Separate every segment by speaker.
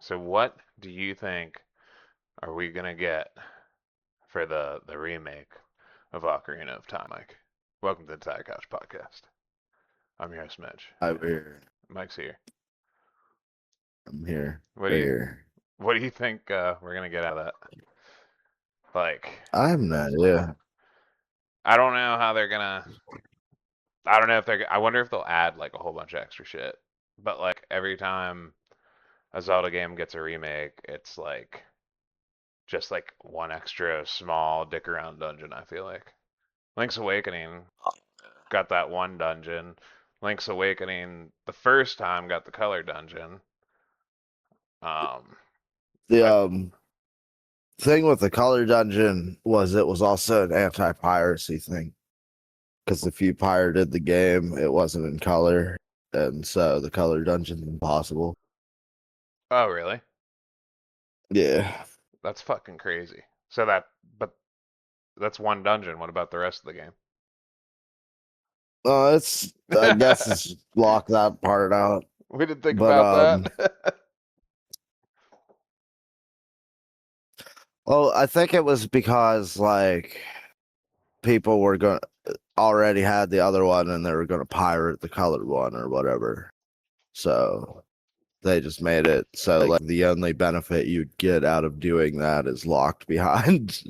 Speaker 1: So what do you think are we gonna get for the remake of Ocarina of Time, Mike? Welcome to the Tire Couch Podcast. I'm your host, Mitch,
Speaker 2: I'm
Speaker 1: and
Speaker 2: here.
Speaker 1: Mike's here.
Speaker 2: I'm here.
Speaker 1: What do
Speaker 2: Right
Speaker 1: you
Speaker 2: here.
Speaker 1: what do you think we're gonna get out of that? Like,
Speaker 2: I have no idea.
Speaker 1: I don't know how they're gonna. I don't know if they're. I wonder if they'll add like a whole bunch of extra shit. But like every time a Zelda game gets a remake, it's like just like one extra small dick around dungeon, I feel like. Link's Awakening got that one dungeon. Link's Awakening the first time got the color dungeon. Um
Speaker 2: The
Speaker 1: but
Speaker 2: thing with the color dungeon was it was also an anti-piracy thing. Because if you pirated the game, it wasn't in color, and so the color dungeon's impossible.
Speaker 1: oh really?
Speaker 2: Yeah.
Speaker 1: That's fucking crazy. So but that's one dungeon. What about the rest of the game?
Speaker 2: It's I guess it's block that part out.
Speaker 1: We didn't think
Speaker 2: But
Speaker 1: about that.
Speaker 2: well, I think it was because like people were going already had the other one and they were gonna pirate the colored one or whatever. So they just made it so like the only benefit you'd get out of doing that is locked behind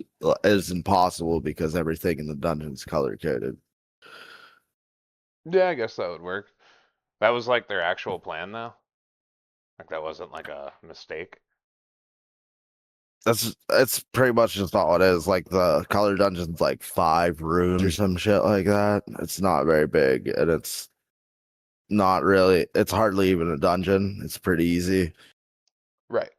Speaker 2: is impossible because everything in the dungeon's color coded.
Speaker 1: Yeah, I guess that would work. That was like their actual plan though. Like that wasn't like a mistake.
Speaker 2: It's pretty much just all it is. Like the color dungeon's like 5 rooms or some shit like that. It's not very big and it's not really it's hardly even a dungeon. It's pretty easy.
Speaker 1: Right.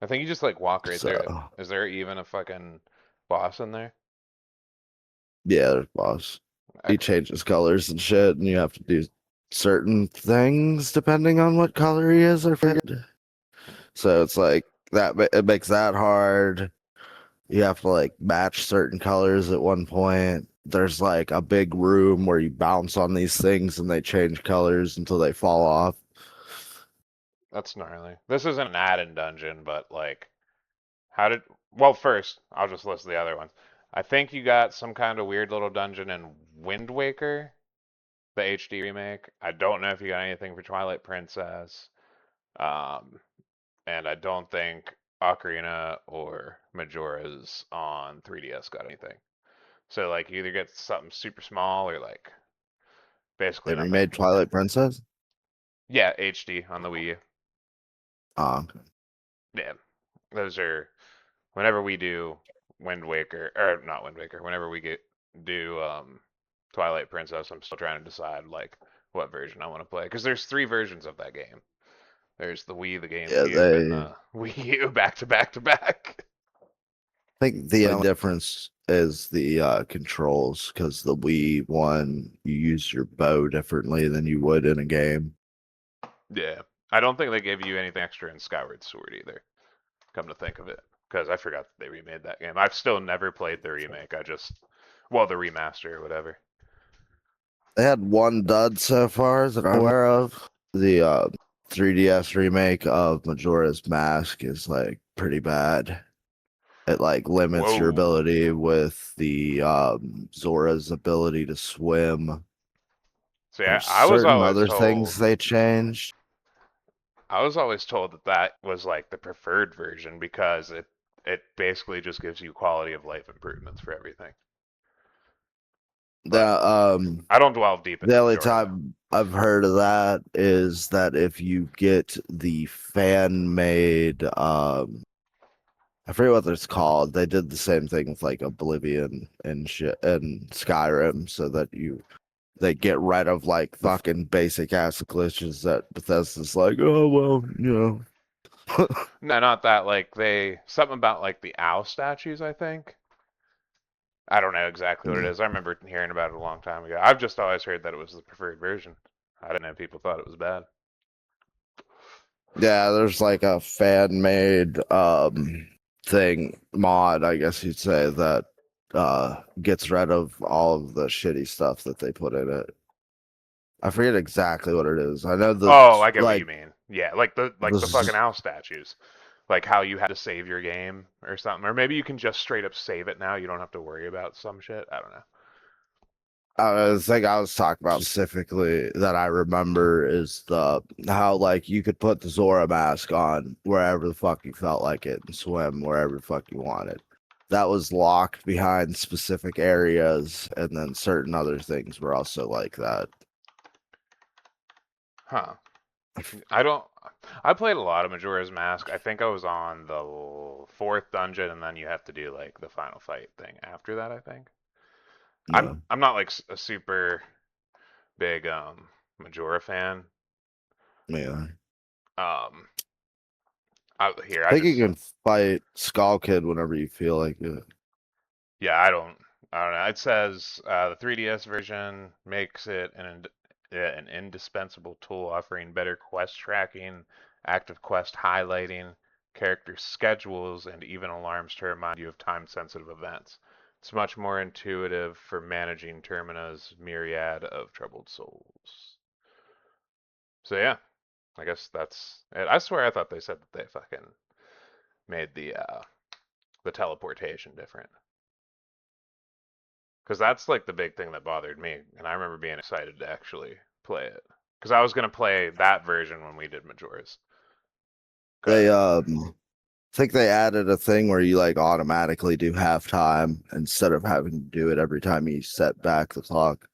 Speaker 1: I think you just like walk right through it.
Speaker 2: So
Speaker 1: Is there even a fucking boss in there?
Speaker 2: yeah, there's boss. He
Speaker 1: Okay.
Speaker 2: changes colors and shit, and you have to do certain things depending on what color he is or forget. So it's like that. It makes that hard. You have to like match certain colors at one point. There's like a big room where you bounce on these things and they change colors until they fall off.
Speaker 1: That's gnarly. This isn't an add-in dungeon, but like, how did? Well, first I'll just list the other ones. I think you got some kind of weird little dungeon in Wind Waker, the HD remake. I don't know if you got anything for Twilight Princess. Um, and I don't think Ocarina or Majora's on 3DS got anything. So like you either get something super small or like basically
Speaker 2: They
Speaker 1: nothing.
Speaker 2: remade Twilight Princess.
Speaker 1: Yeah, HD on the Wii U.
Speaker 2: Uh,
Speaker 1: Yeah, those are whenever we do Wind Waker or not Wind Waker. Whenever we get do Twilight Princess, I'm still trying to decide like what version I want to play because there's 3 versions of that game. There's the Wii, the
Speaker 2: yeah,
Speaker 1: GameCube, and
Speaker 2: they.
Speaker 1: the Wii U back to back to back.
Speaker 2: I think the only difference is the controls because the Wii one you use your bow differently than you would in a game.
Speaker 1: Yeah, I don't think they gave you anything extra in Skyward Sword either. Come to think of it, because I forgot that they remade that game. I've still never played the remake. Well, the remaster or whatever.
Speaker 2: They had one dud so far that I'm aware of. The 3DS remake of Majora's Mask is like pretty bad. It like limits your
Speaker 1: Whoa.
Speaker 2: ability with the Zora's ability to swim.
Speaker 1: See,
Speaker 2: There's
Speaker 1: I was
Speaker 2: certain
Speaker 1: always
Speaker 2: other
Speaker 1: told.
Speaker 2: things they changed.
Speaker 1: I was always told that that was like the preferred version because it basically just gives you quality of life improvements for everything. But
Speaker 2: The
Speaker 1: I don't dwell deep
Speaker 2: the
Speaker 1: into
Speaker 2: only
Speaker 1: Majora though.
Speaker 2: time I've heard of that is that if you get the fan made I forget what it's called. They did the same thing with like Oblivion and shit and Skyrim, so that they get rid of like fucking basic ass glitches that Bethesda's like, oh well, you know.
Speaker 1: No, not that. Like they something about like the owl statues. I think. I don't know exactly what it is. I remember hearing about it a long time ago. I've just always heard that it was the preferred version. I didn't know people thought it was bad.
Speaker 2: Yeah, there's like a fan made thing mod, I guess you'd say, that gets rid of all of the shitty stuff that they put in it. I forget exactly what it is. I know the
Speaker 1: Oh, I get what you
Speaker 2: like
Speaker 1: mean. Yeah, like the fucking
Speaker 2: This
Speaker 1: owl statues. Like how you had to save your game or something. Or maybe you can just straight up save it now. You don't have to worry about some shit. I don't know.
Speaker 2: the thing I was talking about specifically that I remember is the how like you could put the Zora mask on wherever the fuck you felt like it and swim wherever the fuck you wanted. That was locked behind specific areas, and then certain other things were also like that.
Speaker 1: Huh. I don't. I played a lot of Majora's Mask. I think I was on the fourth dungeon, and then you have to do like the final fight thing after that. I think.
Speaker 2: No,
Speaker 1: I'm not like a super big Majora fan.
Speaker 2: yeah.
Speaker 1: Um, I
Speaker 2: I think you
Speaker 1: just
Speaker 2: can fight Skull Kid whenever you feel like it.
Speaker 1: yeah, I don't know. It says the 3DS version makes it an indispensable tool, offering better quest tracking, active quest highlighting, character schedules, and even alarms to remind you of time-sensitive events. It's much more intuitive for managing Termina's myriad of troubled souls. So yeah, I guess that's it. I swear I thought they said that they fucking made the teleportation different. Because that's like the big thing that bothered me, and I remember being excited to actually play it. Because I was gonna play that version when we did Majora's.
Speaker 2: They
Speaker 1: 'Cause,
Speaker 2: think they added a thing where you like automatically do halftime instead of having to do it every time you set back the clock.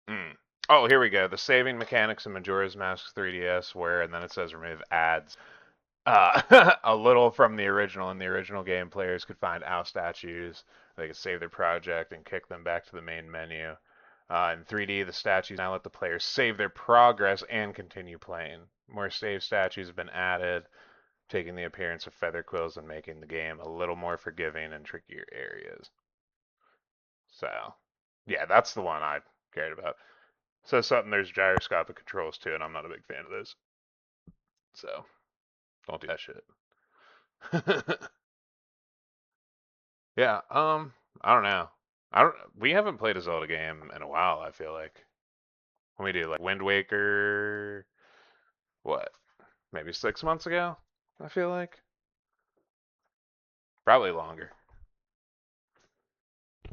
Speaker 1: mm. Oh, here we go. The saving mechanics in Majora's Mask 3DS, where and then it says remove ads. A little from the original. In the original game, players could find owl statues. They could save their project and kick them back to the main menu. In 3D, the statues now let the players save their progress and continue playing. More save statues have been added, taking the appearance of feather quills and making the game a little more forgiving in trickier areas. So, yeah, that's the one I cared about. So something there's gyroscopic controls too, and I'm not a big fan of those. So don't do that shit. Yeah, I don't know. I don't. We haven't played a Zelda game in a while. I feel like when we do like Wind Waker, what? Maybe 6 months ago. I feel like probably longer.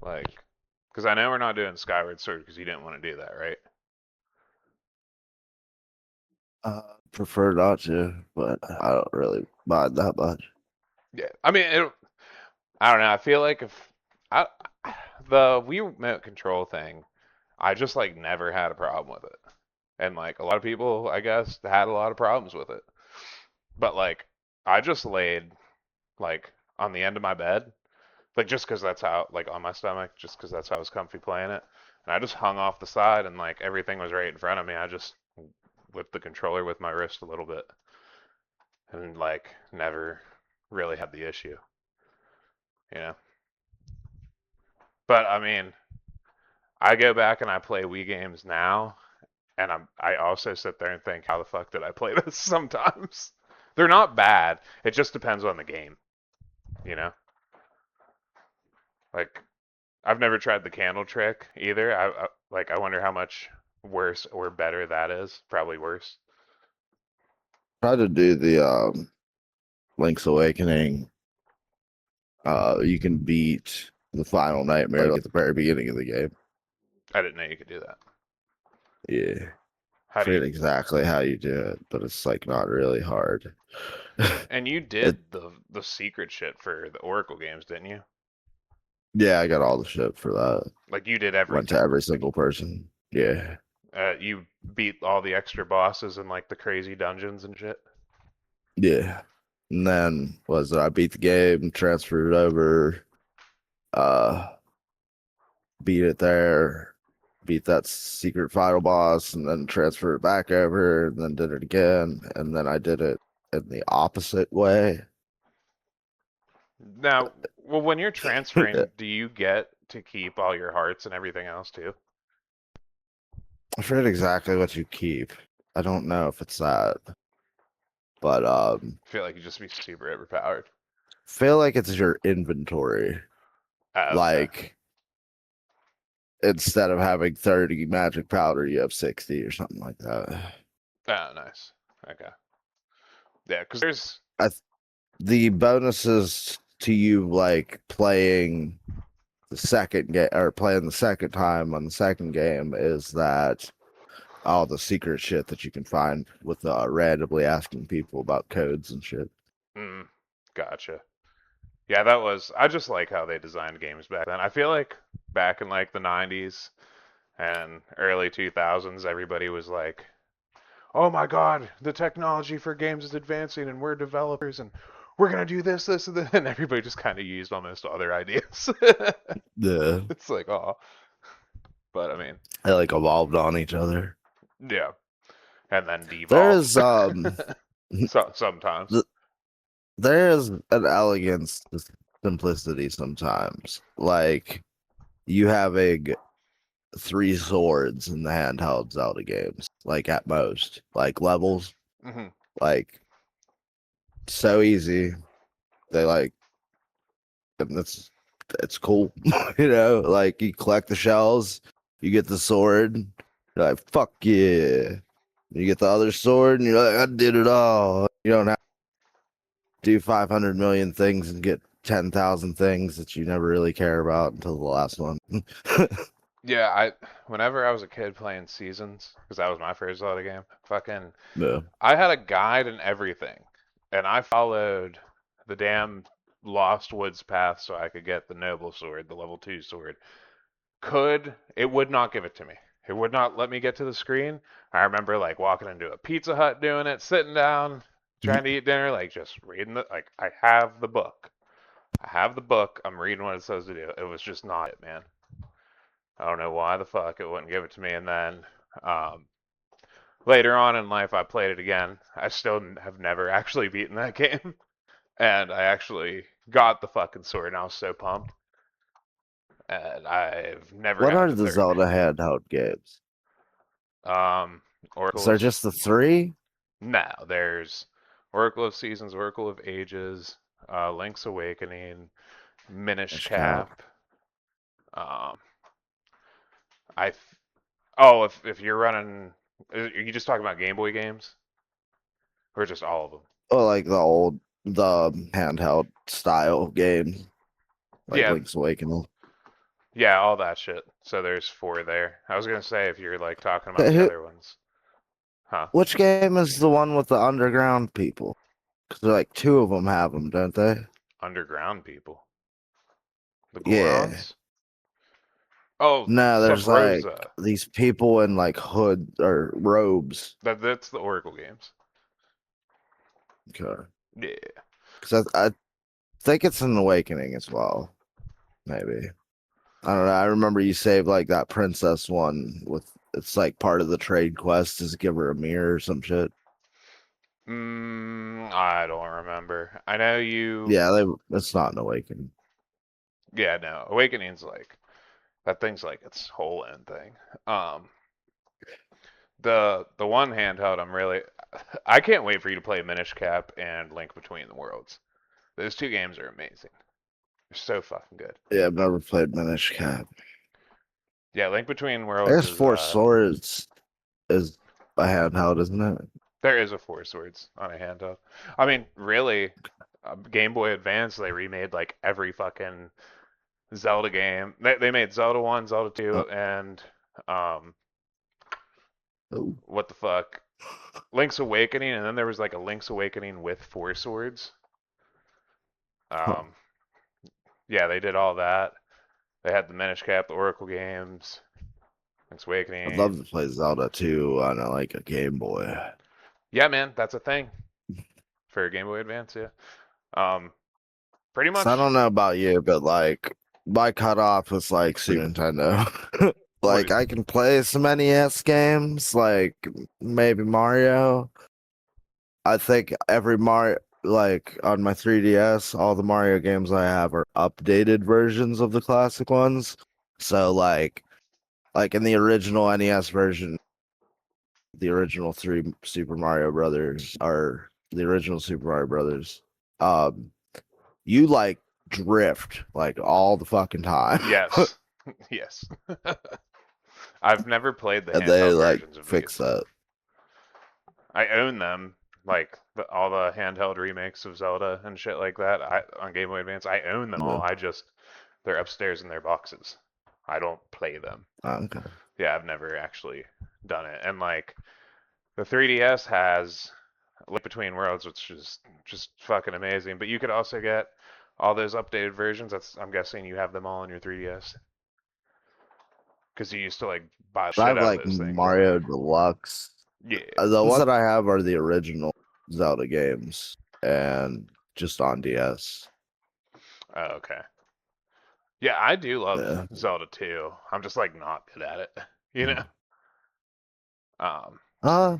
Speaker 1: Like, because I know we're not doing Skyward Sword because you didn't want to do that, right?
Speaker 2: Prefer not to, but I don't really mind that much.
Speaker 1: Yeah. I mean, I don't know. I feel like if I the Wii Remote Control thing, I just like never had a problem with it, and like a lot of people, I guess, had a lot of problems with it. But like, I just laid like on the end of my bed, like just because that's how, like on my stomach, just because that's how I was comfy playing it, and I just hung off the side, and like everything was right in front of me. I just whipped the controller with my wrist a little bit, and like never really had the issue, you know. But I mean, I go back and I play Wii games now, and I also sit there and think, how the fuck did I play this sometimes? They're not bad. It just depends on the game, you know? Like I've never tried the candle trick either. I wonder how much worse or better that is. Probably worse.
Speaker 2: Try to do the Link's Awakening. You can beat the final nightmare like at the very beginning of the game.
Speaker 1: I didn't know you could do that.
Speaker 2: Yeah.
Speaker 1: How do
Speaker 2: Forget
Speaker 1: you
Speaker 2: exactly how you do it, but it's like not really hard.
Speaker 1: and you
Speaker 2: It
Speaker 1: did the secret shit for the Oracle games, didn't you?
Speaker 2: yeah, I got all the shit for that.
Speaker 1: Like you did
Speaker 2: Went to
Speaker 1: everything.
Speaker 2: every single person. Yeah.
Speaker 1: You beat all the extra bosses and like the crazy dungeons and shit.
Speaker 2: Yeah. And then was it I beat the game, transferred it over, uh beat it there, beat that secret final boss, and then transferred it back over, and then did it again, and then I did it in the opposite way.
Speaker 1: Now, well, when you're
Speaker 2: I
Speaker 1: transferring, do you get to keep all your hearts and everything else too?
Speaker 2: forget exactly what you keep. I don't know if it's that, but
Speaker 1: I feel like you just be super overpowered.
Speaker 2: feel like it's your inventory.
Speaker 1: Okay.
Speaker 2: Like instead of having 30 magic powder, you have 60 or something like that.
Speaker 1: Oh, nice. Okay. Yeah, because there's.
Speaker 2: I th- the bonuses to you like playing the second game or playing the second time on the second game is that all the secret shit that you can find with randomly asking people about codes and shit.
Speaker 1: Mm, gotcha. Yeah, that was. I just like how they designed games back then. I feel like back in like the 90s and early 2000s, everybody was like, "Oh my God, the technology for games is advancing, and we're developers, and we're gonna do this, this, and this," and everybody just kind of used almost other ideas.
Speaker 2: Yeah,
Speaker 1: It's like, oh, but I mean,
Speaker 2: they like evolved on each other.
Speaker 1: yeah, and then
Speaker 2: There
Speaker 1: devolved.
Speaker 2: is
Speaker 1: So sometimes.
Speaker 2: th- there is an elegance to simplicity sometimes. Like you having three swords in the handheld Zelda games, like at most, like levels,
Speaker 1: Hmm.
Speaker 2: like so easy. They like and it's cool, you know. Like you collect the shells, you get the sword, you're like fuck yeah. You get the other sword, and you're like I did it all. You don't have to do 500 million things and get 10,000 things that you never really care about until the last one.
Speaker 1: Yeah, whenever I was a kid playing Seasons, because that was my first Zelda game, fucking
Speaker 2: Yeah.
Speaker 1: I had a guide and everything, and I followed the damn Lost Woods path so I could get the Noble Sword, the level 2 sword. It would not give it to me. It would not let me get to the screen. I remember like walking into a Pizza Hut doing it, sitting down, trying to eat dinner, like just reading it. Like I have the book. I have the book. I'm reading what it says to do. It was just not it, man. I don't know why the fuck it wouldn't give it to me. And then um, later on in life, I played it again. I still have never actually beaten that game, and I actually got the fucking sword, and I was so pumped. And I've never
Speaker 2: What
Speaker 1: gotten
Speaker 2: are
Speaker 1: to
Speaker 2: the
Speaker 1: third.
Speaker 2: Zelda handheld games? Is
Speaker 1: Oracle
Speaker 2: there
Speaker 1: of
Speaker 2: just the three?
Speaker 1: No, there's Oracle of Seasons, Oracle of Ages, Link's Awakening, Minish
Speaker 2: Ash Cap.
Speaker 1: Cap. Um, I oh, if you're running, are you just talking about Game Boy games or just all of them?
Speaker 2: Oh, like the handheld style games, like
Speaker 1: Yeah,
Speaker 2: Link's Awakening.
Speaker 1: yeah, all that shit. So there's four there. I was gonna say if you're like talking about
Speaker 2: Hey,
Speaker 1: the other ones, huh?
Speaker 2: which game is the one with the underground people? Because like two of them have them, don't they?
Speaker 1: Underground people, the
Speaker 2: Yeah.
Speaker 1: Gorons. Oh,
Speaker 2: No,
Speaker 1: Sub
Speaker 2: there's like
Speaker 1: Rosa.
Speaker 2: these people in like hood or robes.
Speaker 1: That's the Oracle games.
Speaker 2: Okay.
Speaker 1: Yeah.
Speaker 2: Because I think it's an awakening as well. Maybe. I don't know. I remember you saved like that princess one with it's like part of the trade quest is give her a mirror or some shit.
Speaker 1: I don't remember. I know you.
Speaker 2: Yeah, it's not an awakening.
Speaker 1: Yeah, no. Awakening's like that thing's like its whole end thing. Um, the one handheld, I can't wait for you to play Minish Cap and Link Between the Worlds. Those two games are amazing. They're so fucking good.
Speaker 2: Yeah, I've never played Minish Cap.
Speaker 1: Yeah, Link Between
Speaker 2: I
Speaker 1: Worlds
Speaker 2: guess
Speaker 1: is
Speaker 2: Four Swords is a handheld, isn't it?
Speaker 1: there is a Four Swords on a handheld. I mean, really, Game Boy Advance they remade like every fucking Zelda game. They made Zelda 1, Zelda
Speaker 2: Uh,
Speaker 1: 2, and um,
Speaker 2: oh,
Speaker 1: what the fuck? Link's Awakening, and then there was like a Link's Awakening with Four Swords.
Speaker 2: huh.
Speaker 1: Um, yeah, they did all that. They had the Minish Cap, the Oracle games, Link's
Speaker 2: I'd love
Speaker 1: Awakening.
Speaker 2: to play Zelda 2 on like a Game Boy.
Speaker 1: Yeah, man, that's a thing for Game Boy Advance. Yeah. Um, pretty
Speaker 2: So I
Speaker 1: much.
Speaker 2: don't know about you, but like my cutoff was like Super Nintendo.
Speaker 1: What?
Speaker 2: Like I can play some NES games, like maybe Mario. I think every Mario, like on my 3DS, all the Mario games I have are updated versions of the classic ones. So like in the original NES version, the original three Super Mario Brothers are the original Super Mario Brothers. Um, you like drift like all the fucking time.
Speaker 1: Yes. Yes. I've never played the
Speaker 2: And they
Speaker 1: handheld
Speaker 2: like
Speaker 1: versions of
Speaker 2: fix
Speaker 1: these.
Speaker 2: that.
Speaker 1: I own them, like all the handheld remakes of Zelda and shit like that. On Game Boy Advance, I own them all.
Speaker 2: Yeah.
Speaker 1: I just they're upstairs in their boxes. I don't play them.
Speaker 2: Okay.
Speaker 1: Yeah, I've never actually done it. And like the 3DS has Link Between Worlds, which is just fucking amazing. But you could also get all those updated versions. I'm guessing you have them all on your 3DS because you used to like buy
Speaker 2: I
Speaker 1: shit
Speaker 2: have
Speaker 1: out of
Speaker 2: like
Speaker 1: those things.
Speaker 2: Mario Deluxe.
Speaker 1: Yeah.
Speaker 2: The ones that I have are the original Zelda games and just on DS.
Speaker 1: Oh, okay. Yeah, I do love
Speaker 2: Yeah.
Speaker 1: Zelda too. I'm just like not good at it, you know. Um,
Speaker 2: Uh,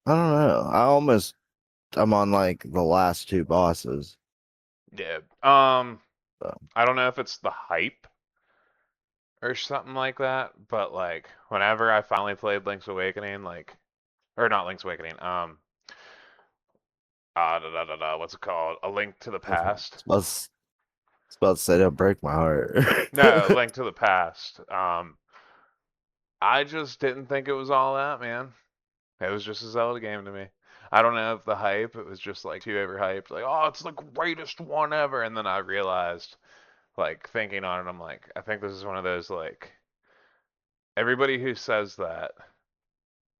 Speaker 2: I don't know. I'm on like the last two bosses.
Speaker 1: yeah.
Speaker 2: So.
Speaker 1: I don't know if it's the hype or something like that, but like whenever I finally played Link's Awakening, like or not Link's Awakening, what's it called? A Link to the Past.
Speaker 2: It's about to say don't break my heart.
Speaker 1: No, Link to the Past. I just didn't think it was all that, man. It was just a Zelda game to me. I don't know if the hype, it was just like too overhyped, like, oh, it's the greatest one ever. And then I realized, like, thinking on it, I'm like, I think this is one of those, like, everybody who says that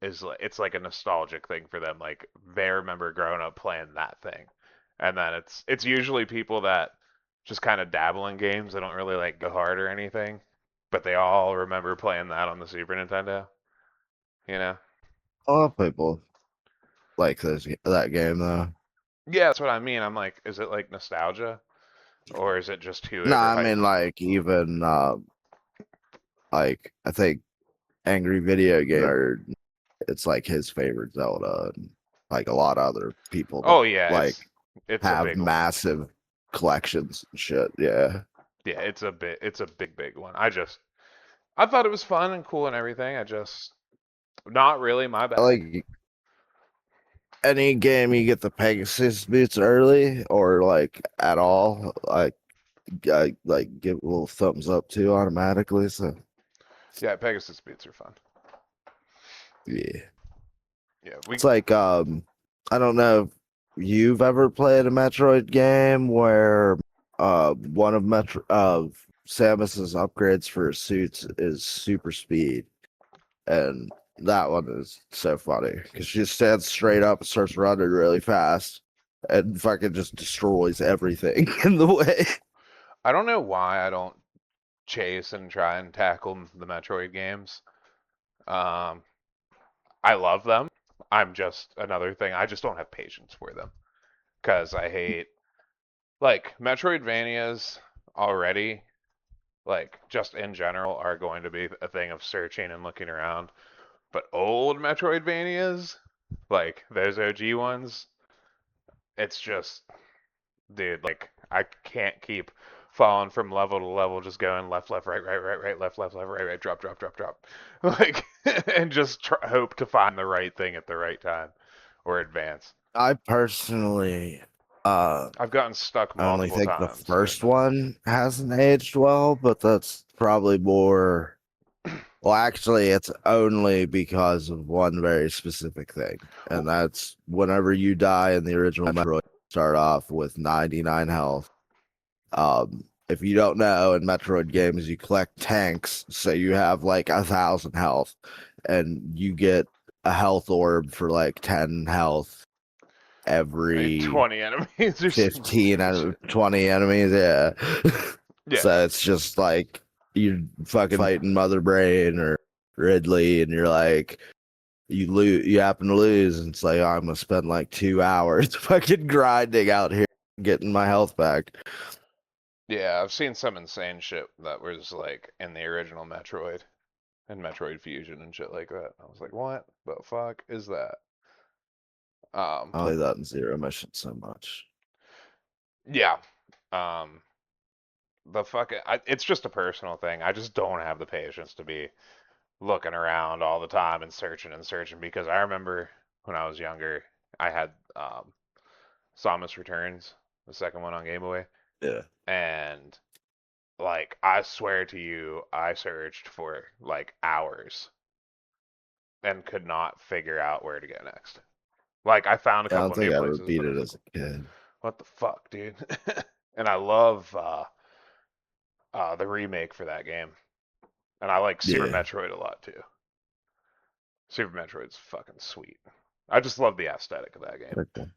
Speaker 1: is like, it's like a nostalgic thing for them. Like, they remember growing up playing that thing. And then it's usually people that just kind of dabble in games. They don't really like go hard or anything, but they all remember playing that on the Super Nintendo, you know?
Speaker 2: A lot of people like that game though.
Speaker 1: Yeah, that's what I mean. I'm like, is it like nostalgia? Or is it just too
Speaker 2: No, I mean
Speaker 1: overhyped?
Speaker 2: like even like I think Angry Video Gamer, it's like his favorite Zelda, and like a lot of other people that
Speaker 1: Oh yeah,
Speaker 2: like
Speaker 1: it's a
Speaker 2: have
Speaker 1: big one.
Speaker 2: massive collections and shit. Yeah.
Speaker 1: Yeah, it's a big one. I thought it was fun and cool and everything. I just not really my
Speaker 2: I
Speaker 1: bag.
Speaker 2: like any game you get the Pegasus boots early or like at all, I like give a little thumbs up to automatically. So
Speaker 1: Yeah, Pegasus beats are fun.
Speaker 2: yeah.
Speaker 1: Yeah,
Speaker 2: It's like I don't know if you've ever played a Metroid game where one of Metro of Samus's upgrades for his suits is super speed, and that one is so funny because she just stands straight up and starts running really fast and fucking just destroys everything in the way.
Speaker 1: I don't know why I don't chase and try and tackle the Metroid games. Um, I love them. I'm just another thing. I just don't have patience for them because I hate like Metroidvanias already. Like just in general are going to be a thing of searching and looking around. But old Metroidvanias, like those OG ones, it's just, dude, like I can't keep falling from level to level, just going left, left, right, right, right, right, left, left, left, right, right, drop, drop, drop, drop, like, and just hope to find the right thing at the right time or advance.
Speaker 2: I personally uh
Speaker 1: I've gotten stuck
Speaker 2: I only
Speaker 1: multiple
Speaker 2: think the
Speaker 1: times doing
Speaker 2: first
Speaker 1: that.
Speaker 2: one hasn't aged well, but that's probably more. Well, actually, it's only because of one very specific thing, and that's whenever you die in the original Metroid, you start off with 99 health. If you don't know, in Metroid games, you collect tanks, so you have like 1,000 health, and you get a health orb for like 10 health
Speaker 1: Like
Speaker 2: every
Speaker 1: 20 enemies or some
Speaker 2: 15
Speaker 1: stupid
Speaker 2: out
Speaker 1: shit.
Speaker 2: of 20 enemies. Yeah.
Speaker 1: Yeah,
Speaker 2: So it's just like you fucking fighting Mother Brain or Ridley, and you're like, you happen to lose, and it's like, oh, I'm gonna spend like 2 hours fucking grinding out here, getting my health back.
Speaker 1: yeah, I've seen some insane shit that was like in the original Metroid and Metroid Fusion and shit like that. I was like, what the fuck is that? Um,
Speaker 2: I play that in Zero Mission so much.
Speaker 1: yeah. Um, it's just a personal thing. I just don't have the patience to be looking around all the time and searching because I remember when I was younger, I had Samus Returns, the second one on Game Boy,
Speaker 2: Yeah.
Speaker 1: and like I swear to you, I searched for like hours and could not figure out where to go next. Like I found a
Speaker 2: I don't
Speaker 1: couple new
Speaker 2: think I ever
Speaker 1: places,
Speaker 2: beat
Speaker 1: but I
Speaker 2: it
Speaker 1: was
Speaker 2: as
Speaker 1: like,
Speaker 2: a kid.
Speaker 1: what the fuck, dude? And I love the remake for that game, and I like Super
Speaker 2: Yeah.
Speaker 1: Metroid a lot too. Super Metroid's fucking sweet. I just love the aesthetic of that game.
Speaker 2: Okay.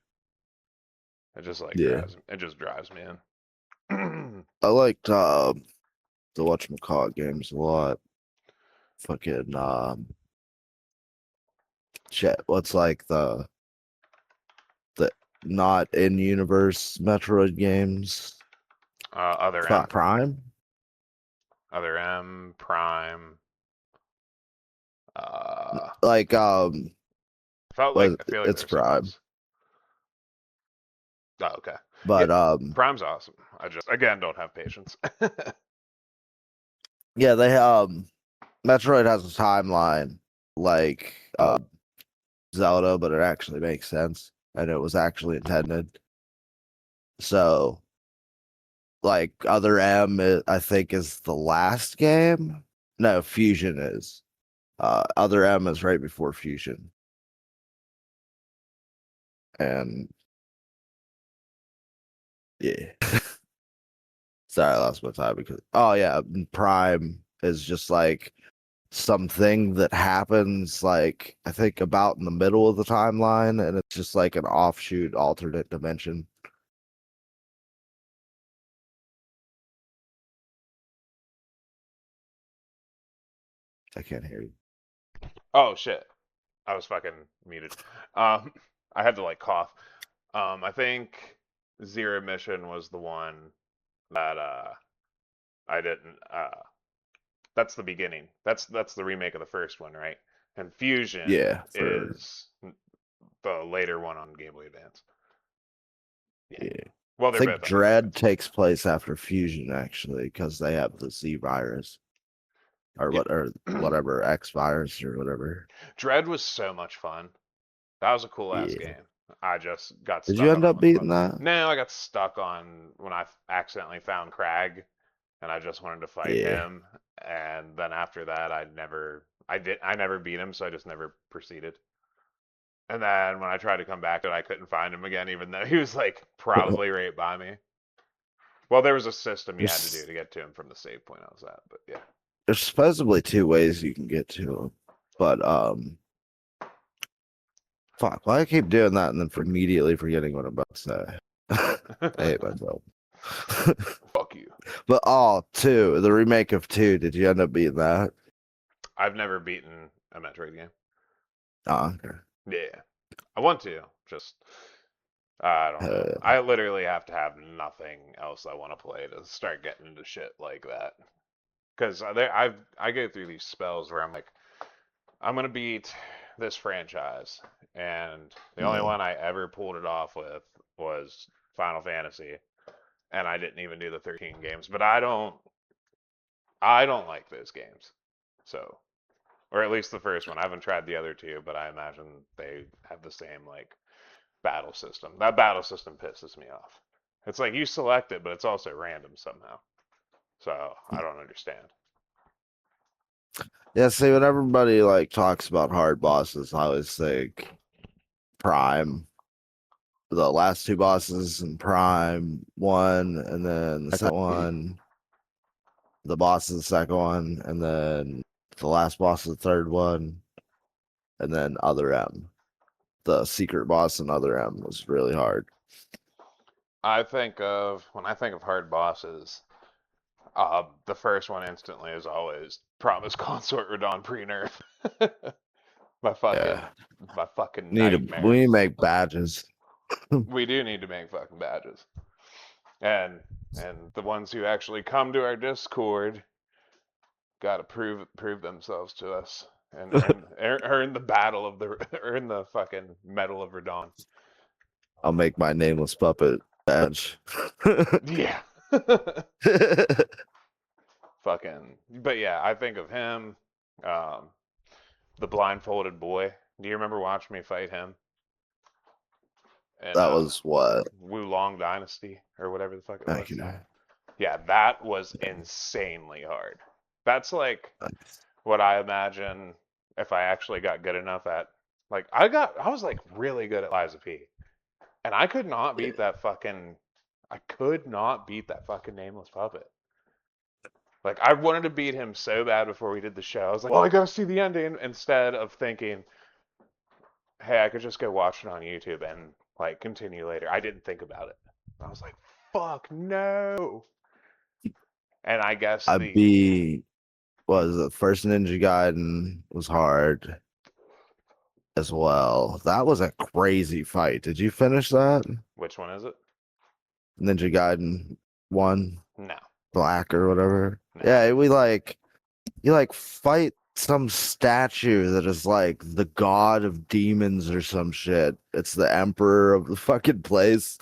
Speaker 1: It just like
Speaker 2: Yeah.
Speaker 1: drives me in.
Speaker 2: I liked the whatchamacallit games a lot. Fucking shit. What's like the not in universe Metroid games?
Speaker 1: Other
Speaker 2: Fuck
Speaker 1: M,
Speaker 2: Prime?
Speaker 1: Other M, Prime. Uh,
Speaker 2: Like
Speaker 1: felt like
Speaker 2: was
Speaker 1: I feel like
Speaker 2: it's
Speaker 1: there's something
Speaker 2: Prime.
Speaker 1: else. Oh, okay. Yeah,
Speaker 2: But
Speaker 1: Prime's awesome. I just again don't have patience.
Speaker 2: yeah, they Metroid has a timeline like Zelda, but it actually makes sense and it was actually intended. So like Other I think is the last game. No, Fusion is. Other M is right before Fusion. And yeah. Sorry, I lost my time because yeah, Prime is just like something that happens like I think about in the middle of the timeline and it's just like an offshoot alternate dimension. I can't hear you.
Speaker 1: Oh shit, I was fucking muted. Um, I had to like cough. I think Zero Mission was the one that I didn't. That's the beginning. That's the remake of the first one, right? And Fusion
Speaker 2: Yeah, for
Speaker 1: is the later one on Game Boy Advance. Yeah.
Speaker 2: yeah.
Speaker 1: Well,
Speaker 2: I
Speaker 1: they're
Speaker 2: think
Speaker 1: both on Game Boy
Speaker 2: Dread
Speaker 1: Advance.
Speaker 2: takes place after Fusion actually because they have the Z virus or
Speaker 1: Yeah.
Speaker 2: whatever X virus or whatever.
Speaker 1: Dread was so much fun. That was a cool ass
Speaker 2: Yeah.
Speaker 1: game. I just got
Speaker 2: Did you
Speaker 1: stuck on
Speaker 2: end
Speaker 1: it
Speaker 2: up
Speaker 1: with the
Speaker 2: beating
Speaker 1: bug.
Speaker 2: that?
Speaker 1: No, I got stuck on when I accidentally found Crag, and I just wanted to fight
Speaker 2: Yeah.
Speaker 1: him. And then after that, I never beat him, so I just never proceeded. And then when I tried to come back, I couldn't find him again, even though he was like probably right by me. Well, there was a system you had to do
Speaker 2: There's
Speaker 1: to get to him from the save point I was at, but yeah.
Speaker 2: there's supposedly two ways you can get to him, but fuck, why I keep doing that and then immediately forgetting what I'm about to say. I hate myself.
Speaker 1: Fuck you.
Speaker 2: But two, the remake of two, did you end up beating that?
Speaker 1: I've never beaten a Metroid game.
Speaker 2: Oh, okay.
Speaker 1: Yeah, I want to. Just I don't know.
Speaker 2: Uh,
Speaker 1: I literally have to have nothing else I want to play to start getting into shit like that. Because I go through these spells where I'm like, I'm gonna beat this franchise, and the only
Speaker 2: yeah.
Speaker 1: one I ever pulled it off with was Final Fantasy, and I didn't even do the 13 games. But I don't like those games. So, or at least the first one. I haven't tried the other two, but I imagine they have the same like battle system. That battle system pisses me off. It's like you select it, but it's also random somehow. So I don't understand.
Speaker 2: Yeah, see, when everybody like talks about hard bosses, I always think Prime. The last two bosses in Prime one, and then the second one, the boss of the second one, and then the last boss of the third one, and then Other M. The secret boss in Other M was really hard.
Speaker 1: When I think of hard bosses, the first one instantly is always Promise Consort Radon pre-nerf. my fucking
Speaker 2: Yeah,
Speaker 1: my fucking
Speaker 2: we
Speaker 1: nightmare.
Speaker 2: need to make badges.
Speaker 1: We do need to make fucking badges. And the ones who actually come to our Discord got to prove themselves to us and earn the battle of the earn the fucking medal of Radon.
Speaker 2: I'll make my nameless puppet badge.
Speaker 1: Yeah. Fucking. But yeah, I think of him, um, the blindfolded boy. Do you remember watching me fight him in
Speaker 2: That was what?
Speaker 1: Wu Long Dynasty or whatever the fuck it was?
Speaker 2: Okay.
Speaker 1: Yeah, that was insanely hard. That's like what I imagine if I actually got good enough at. Like I was like really good at Liza P, and I could not beat that fucking nameless puppet. Like I wanted to beat him so bad before we did the show. I was like, well, I gotta see the ending instead of thinking, hey, I could just go watch it on YouTube and like continue later. I didn't think about it. I was like, fuck no. And I guess
Speaker 2: I
Speaker 1: the
Speaker 2: beat
Speaker 1: hmm,
Speaker 2: was the first Ninja Gaiden was hard as well. That was a crazy fight. Did you finish that?
Speaker 1: which one is it?
Speaker 2: Ninja Gaiden 1
Speaker 1: No,
Speaker 2: Black or whatever.
Speaker 1: no.
Speaker 2: Yeah, we like you like fight some statue that is like the god of demons or some shit. It's the emperor of the fucking place.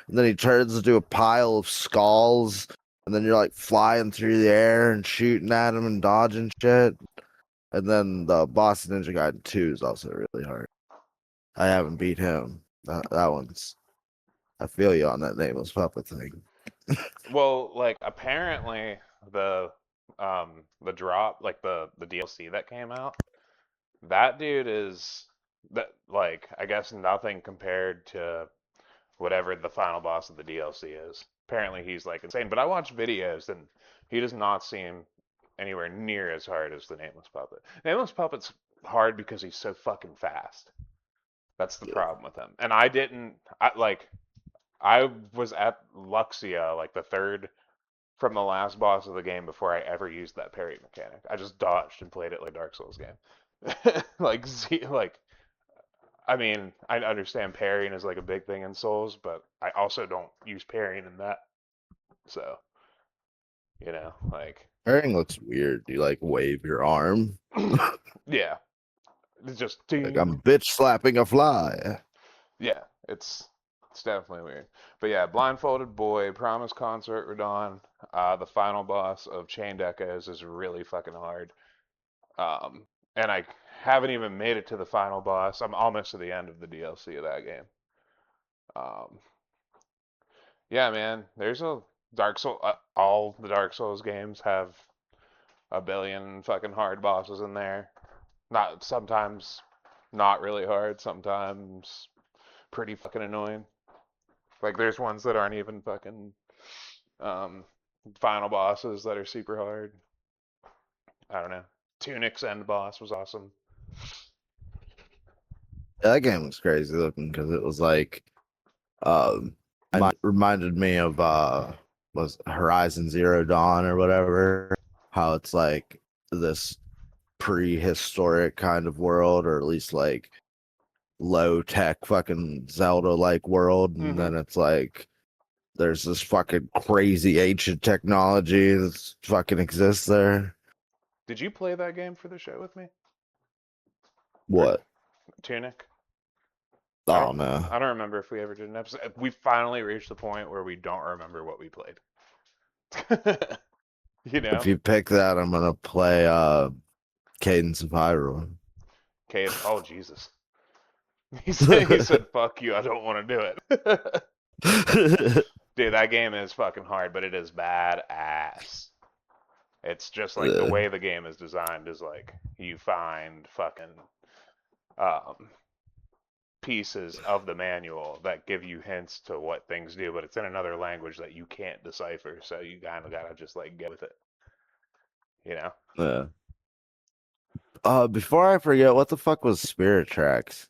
Speaker 2: And then he turns into a pile of skulls. And then you're like flying through the air and shooting at him and dodging shit. And then the boss of Ninja Gaiden 2 is also really hard. I haven't beat him. That one's I feel you on that nameless puppet thing.
Speaker 1: Well, like apparently the drop, like the DLC that came out, that dude is that like I guess nothing compared to whatever the final boss of the DLC is. Apparently he's like insane, but I watch videos and he does not seem anywhere near as hard as the Nameless Puppet. Nameless Puppet's hard because he's so fucking fast. That's the
Speaker 2: Yeah.
Speaker 1: problem with him. And I didn't I like I was at Luxia like the third from the last boss of the game before I ever used that parry mechanic. I just dodged and played it like a Dark Souls game. like I mean, I understand parrying is like a big thing in Souls, but I also don't use parrying in that. So, like,
Speaker 2: Herring looks weird. You like wave your arm.
Speaker 1: yeah, it's just
Speaker 2: Like
Speaker 1: ding.
Speaker 2: I'm bitch slapping a fly.
Speaker 1: Yeah, it's definitely weird. But yeah, Blindfolded Boy, Promise Consort Radon, the final boss of Chained Echoes is really fucking hard. And I haven't even made it to the final boss. I'm almost to the end of the DLC of that game. Um, yeah, man, there's a Dark Soul. All the Dark Souls games have a billion fucking hard bosses in there. Not sometimes, not really hard. Sometimes pretty fucking annoying. Like there's ones that aren't even fucking um, final bosses that are super hard. I don't know. Tunic's end boss was awesome.
Speaker 2: Yeah, that game was crazy looking because it was like um reminded me of was Horizon Zero Dawn or whatever. How it's like this prehistoric kind of world, or at least like low tech fucking Zelda like world, and
Speaker 1: Mm-hmm.
Speaker 2: then it's like there's this fucking crazy ancient technology that fucking exists there.
Speaker 1: Did you play that game for the show with me? Or
Speaker 2: What?
Speaker 1: Tunic? I
Speaker 2: Oh
Speaker 1: don't.
Speaker 2: no.
Speaker 1: I don't remember if we ever did an episode. We finally reached the point where we don't remember what we played. you
Speaker 2: If
Speaker 1: know,
Speaker 2: you pick that, I'm gonna play Cadence of Hyrule.
Speaker 1: Cave. Oh Jesus. He said, "Fuck you. I don't want to do it." Dude, that game is fucking hard, but it is badass. It's just like the
Speaker 2: Yeah.
Speaker 1: way the game is designed is like you find fucking um, pieces of the manual that give you hints to what things do, but it's in another language that you can't decipher, so you kind of gotta just like get with it, you know?
Speaker 2: Yeah. Before I forget, what the fuck was Spirit Tracks?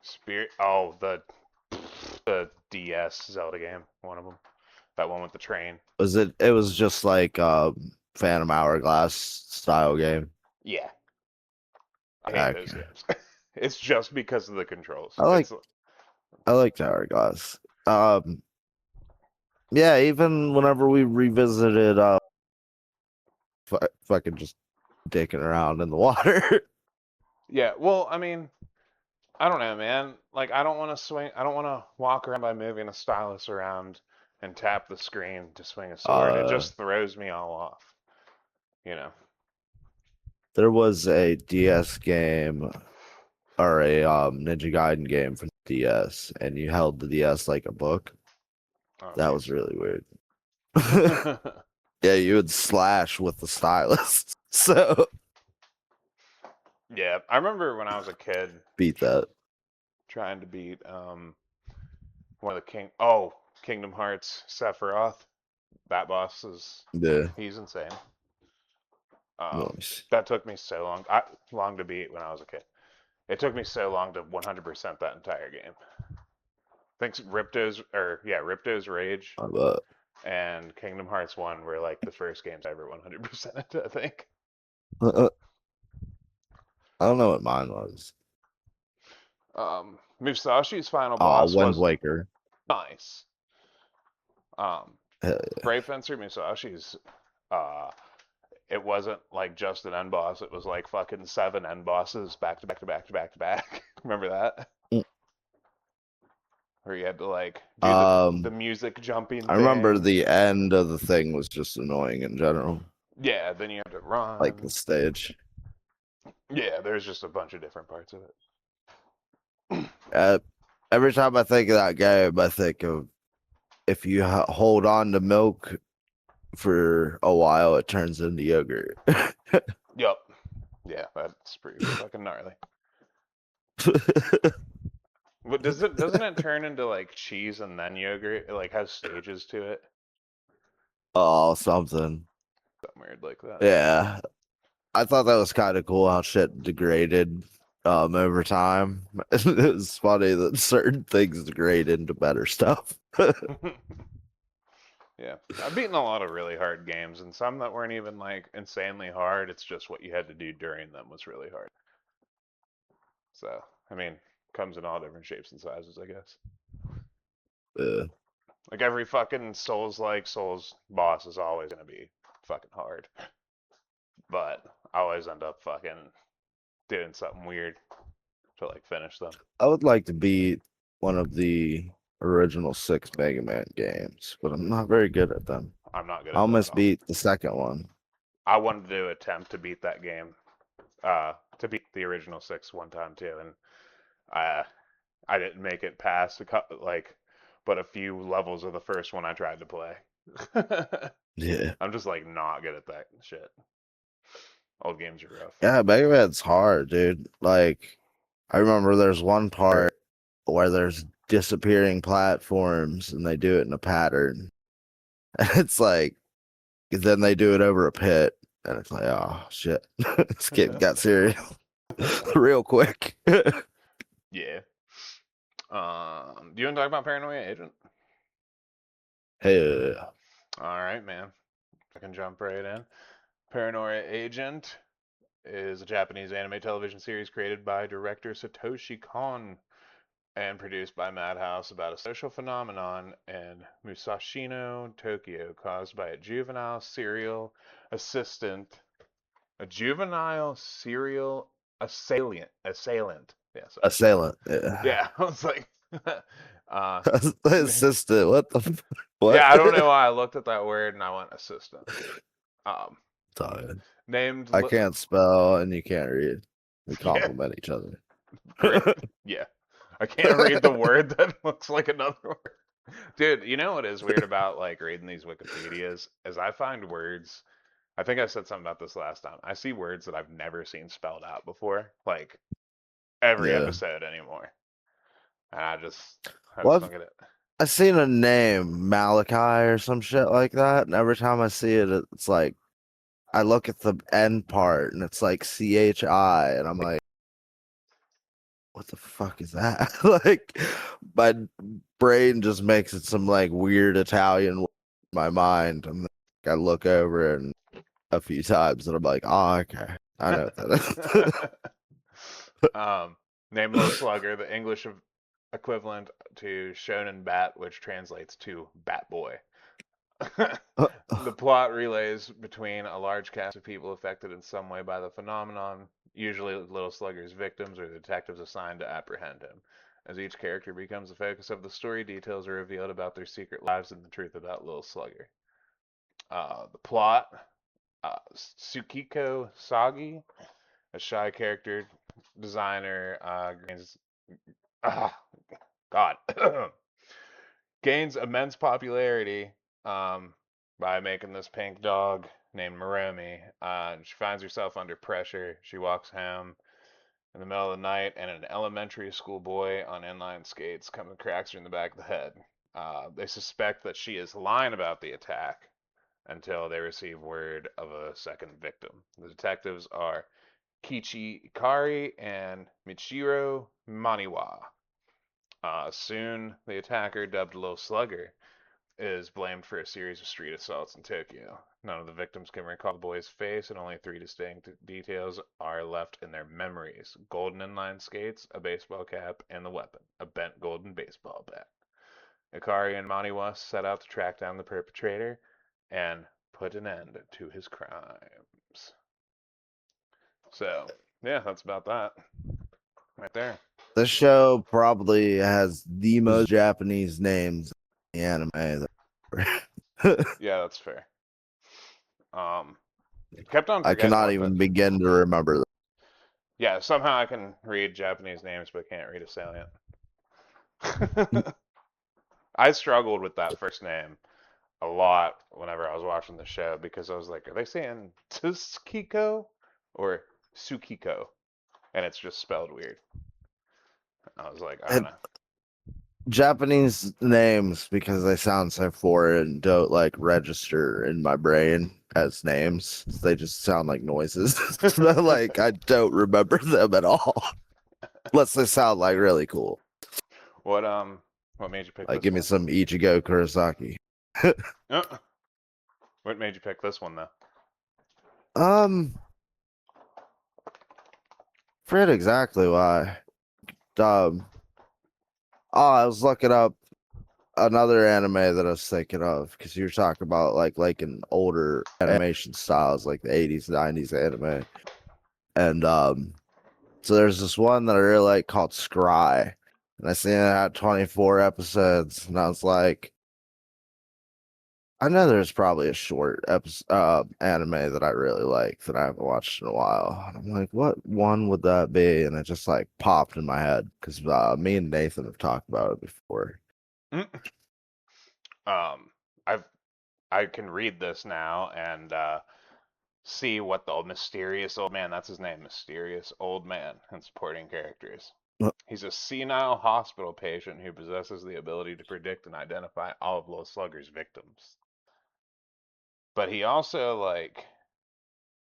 Speaker 1: Spirit. Oh, the DS Zelda game, one of them. That one with the train.
Speaker 2: Was it? It was just like Phantom Hourglass style game.
Speaker 1: Yeah, I hate those
Speaker 2: Okay.
Speaker 1: games. It's just because of the controls.
Speaker 2: I like
Speaker 1: It's
Speaker 2: I liked Hourglass. Yeah, even whenever we revisited fucking just dicking around in the water.
Speaker 1: yeah. Well, I mean, I don't know, man. Like, I don't want to swing. I don't want to walk around by moving a stylus around and tap the screen to swing a sword. It
Speaker 2: uh
Speaker 1: just throws me all off. You know.
Speaker 2: there was a DS game or a Ninja Gaiden game for DS, and you held the DS like a book.
Speaker 1: Oh,
Speaker 2: That was
Speaker 1: jeez.
Speaker 2: really weird. Yeah, you would slash with the stylus. So
Speaker 1: Yeah, I remember when I was a kid
Speaker 2: Beat that.
Speaker 1: trying to beat one of the Kingdom Hearts Sephiroth. That boss is
Speaker 2: Yeah.
Speaker 1: he's insane.
Speaker 2: Nice.
Speaker 1: That took me so long to beat when I was a kid. It took me so long to 100% that entire game. I think Ripto's Rage
Speaker 2: I bet.
Speaker 1: and Kingdom Hearts 1 were like the first games I ever 100% I think.
Speaker 2: I don't know what mine was.
Speaker 1: Musashi's final
Speaker 2: Oh,
Speaker 1: boss
Speaker 2: Wind
Speaker 1: was
Speaker 2: Waker.
Speaker 1: nice. Um,
Speaker 2: Hell
Speaker 1: Brave Fencer Musashi's uh, it wasn't like just an end boss. It was like fucking seven end bosses back to back to back to back to back. Remember that?
Speaker 2: yeah.
Speaker 1: Where you had to like do the
Speaker 2: Um,
Speaker 1: music jumping
Speaker 2: I remember
Speaker 1: thing.
Speaker 2: the end of the thing was just annoying in general,
Speaker 1: Yeah, then you had to
Speaker 2: like the
Speaker 1: run.
Speaker 2: stage.
Speaker 1: Yeah, there's just a bunch of different parts of it.
Speaker 2: Uh, every time I think of that game, I think of if you hold on to milk for a while, it turns into yogurt.
Speaker 1: Yup. Yeah, that's pretty fucking gnarly. What doesn't it turn into like cheese and then yogurt? It like has stages to it.
Speaker 2: Oh, something.
Speaker 1: Something weird like that.
Speaker 2: Yeah, I thought that was kind of cool how shit degraded over time. It was funny that certain things degrade into better stuff.
Speaker 1: Yeah, I've beaten a lot of really hard games, and some that weren't even like insanely hard. It's just what you had to do during them was really hard. So, I mean, comes in all different shapes and sizes, I guess.
Speaker 2: Yeah.
Speaker 1: Like every fucking Souls boss is always gonna be fucking hard, but I always end up fucking doing something weird to like finish them.
Speaker 2: I would like to beat one of the original six Mega Man games, but I'm not very good at them.
Speaker 1: I'm not good
Speaker 2: I
Speaker 1: at them at
Speaker 2: almost
Speaker 1: all.
Speaker 2: beat the second one.
Speaker 1: I wanted to attempt to beat that game, to beat the original six one time too, and uh, I didn't make it past but a few levels of the first one I tried to play.
Speaker 2: Yeah.
Speaker 1: I'm just like not good at that shit. Old games are rough.
Speaker 2: Yeah, Mega Man's hard, dude. Like, I remember there's one part where there's disappearing platforms and they do it in a pattern. And it's like, then they do it over a pit. And it's like, oh, shit. This kid got serious real quick.
Speaker 1: Yeah. Do you want to talk about Paranoia Agent?
Speaker 2: Hey,
Speaker 1: All right, man. I can jump right in. Paranoia Agent is a Japanese anime television series created by director Satoshi Kon and produced by Madhouse about a social phenomenon in Musashino, Tokyo, caused by assistant, a juvenile serial assailant. Yeah, sorry.
Speaker 2: assailant. Yeah.
Speaker 1: Yeah, I was like, uh,
Speaker 2: Assistant. What the
Speaker 1: yeah,
Speaker 2: what?
Speaker 1: I don't know why I looked at that word and I went assistant. Um,
Speaker 2: Tired.
Speaker 1: named,
Speaker 2: I can't spell and you can't read. We
Speaker 1: yeah,
Speaker 2: complement each other.
Speaker 1: great, yeah. I can't read the word that looks like another word. Dude, you know what is weird about like reading these Wikipedias is I find words. I think I said something about this last time. I see words that I've never seen spelled out before, like every
Speaker 2: Yeah.
Speaker 1: episode anymore, and I just
Speaker 2: Well,
Speaker 1: don't get it.
Speaker 2: I've seen a name, Malachi or some shit like that, and every time I see it, it's like I look at the end part and it's like CHI, and I'm like, what the fuck is that? Like, my brain just makes it some like weird Italian in my mind. And I look over and a few times and I'm like, oh, okay. I know what that
Speaker 1: um, Nameless Slugger, the equivalent to Shonen Bat, which translates to Bat Boy.
Speaker 2: is.
Speaker 1: The plot relays between a large cast of people affected in some way by the phenomenon, usually Little Slugger's victims or the detectives assigned to apprehend him. As each character becomes the focus of the story, details are revealed about their secret lives and the truth about Little Slugger. The plot, Tsukiko Sagi, a shy character designer, gains, ah, God, gains immense popularity by making this pink dog named Moromi. She finds herself under pressure. She walks home. in the middle of the night, and an elementary school boy on inline skates comes and cracks her in the back of the head. They suspect that she is lying about the attack until they receive word of a second victim. The detectives are Kichi Ikari and Michiro Maniwa. Soon, the attacker, dubbed Little Slugger, is blamed for a series of street assaults in Tokyo. None of the victims can recall the boy's face, and only three distinct details are left in their memories: golden inline skates, a baseball cap, and the weapon, a bent golden baseball bat. Ikari and Maniwa set out to track down the perpetrator and put an end to his crimes. So, yeah, that's about that right there.
Speaker 2: This show probably has the most Japanese names in the anime.
Speaker 1: Yeah, that's fair. Kept on
Speaker 2: I
Speaker 1: forgetting
Speaker 2: cannot
Speaker 1: what the.
Speaker 2: even begin to remember them.
Speaker 1: Yeah, somehow I can read Japanese names but can't read a salient. I struggled with that first name a lot whenever I was watching the show because I was like, are they saying Tsukiko or Sukiko? And it's just spelled weird. I was like, I don't
Speaker 2: And
Speaker 1: know.
Speaker 2: Japanese names, because they sound so foreign, don't like register in my brain as names. They just sound like noises. So, like I don't remember them at all, unless they sound like really cool.
Speaker 1: What what made you pick
Speaker 2: Like
Speaker 1: this
Speaker 2: give me
Speaker 1: one?
Speaker 2: some Ichigo Kurosaki.
Speaker 1: Uh, what made you pick this one though?
Speaker 2: um, forget exactly why. Um, oh, I was looking up another anime that I was thinking of because you were talking about like an older animation styles, like the 80s, 90s anime. And so there's this one that I really like called Scry. And I seen it had 24 episodes, and I was like, I know there's probably a short episode anime that I really like that I haven't watched in a while. And I'm like, what one would that be? And it just like popped in my head because me and Nathan have talked about it before.
Speaker 1: Mm. I've I can read this now and see what the mysterious old man, that's his name, mysterious old man and supporting characters. He's a senile hospital patient who possesses the ability to predict and identify all of Little Slugger's victims. But he also like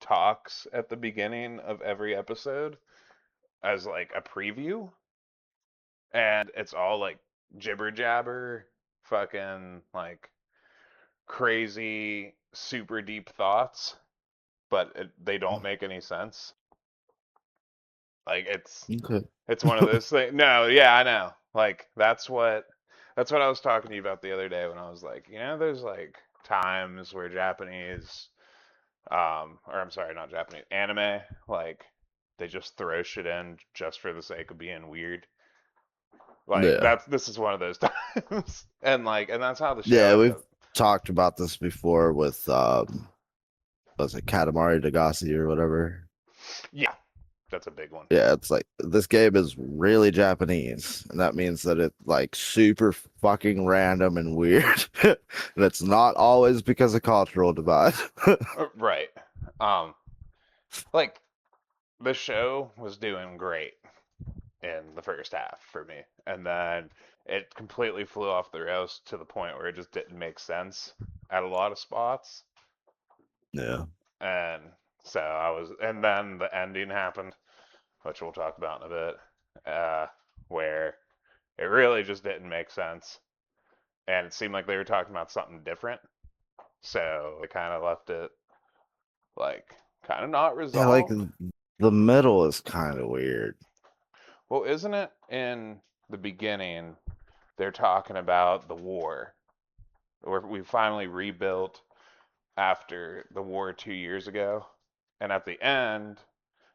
Speaker 1: talks at the beginning of every episode as like a preview, and it's all like jibber jabber, fucking like crazy, super deep thoughts, but they don't make any sense. Like
Speaker 2: Okay.
Speaker 1: it's one of those things. No, yeah, I know. Like that's what I was talking to you about the other day when I was like, there's like times where Japanese, or I'm sorry, not Japanese, anime, like they just throw shit in just for the sake of being weird. Like
Speaker 2: Yeah.
Speaker 1: this is one of those times, and that's how the show
Speaker 2: Yeah,
Speaker 1: ended
Speaker 2: we've
Speaker 1: up.
Speaker 2: talked about this before with was it Katamari Damacy or whatever?
Speaker 1: Yeah, that's a big one.
Speaker 2: Yeah, it's like this game is really Japanese, and that means that it's like super fucking random and weird. And it's not always because of cultural divide.
Speaker 1: Right. Um, like the show was doing great in the first half for me, and then it completely flew off the rails to the point where it just didn't make sense at a lot of spots.
Speaker 2: Yeah.
Speaker 1: And so and then the ending happened, which we'll talk about in a bit, where it really just didn't make sense, and it seemed like they were talking about something different. So they kind of left it like kind of not
Speaker 2: Yeah, like
Speaker 1: resolved.
Speaker 2: the middle is kind of weird.
Speaker 1: Well, isn't it in the beginning they're talking about the war, where we finally rebuilt after the war 2 years ago, and at the end,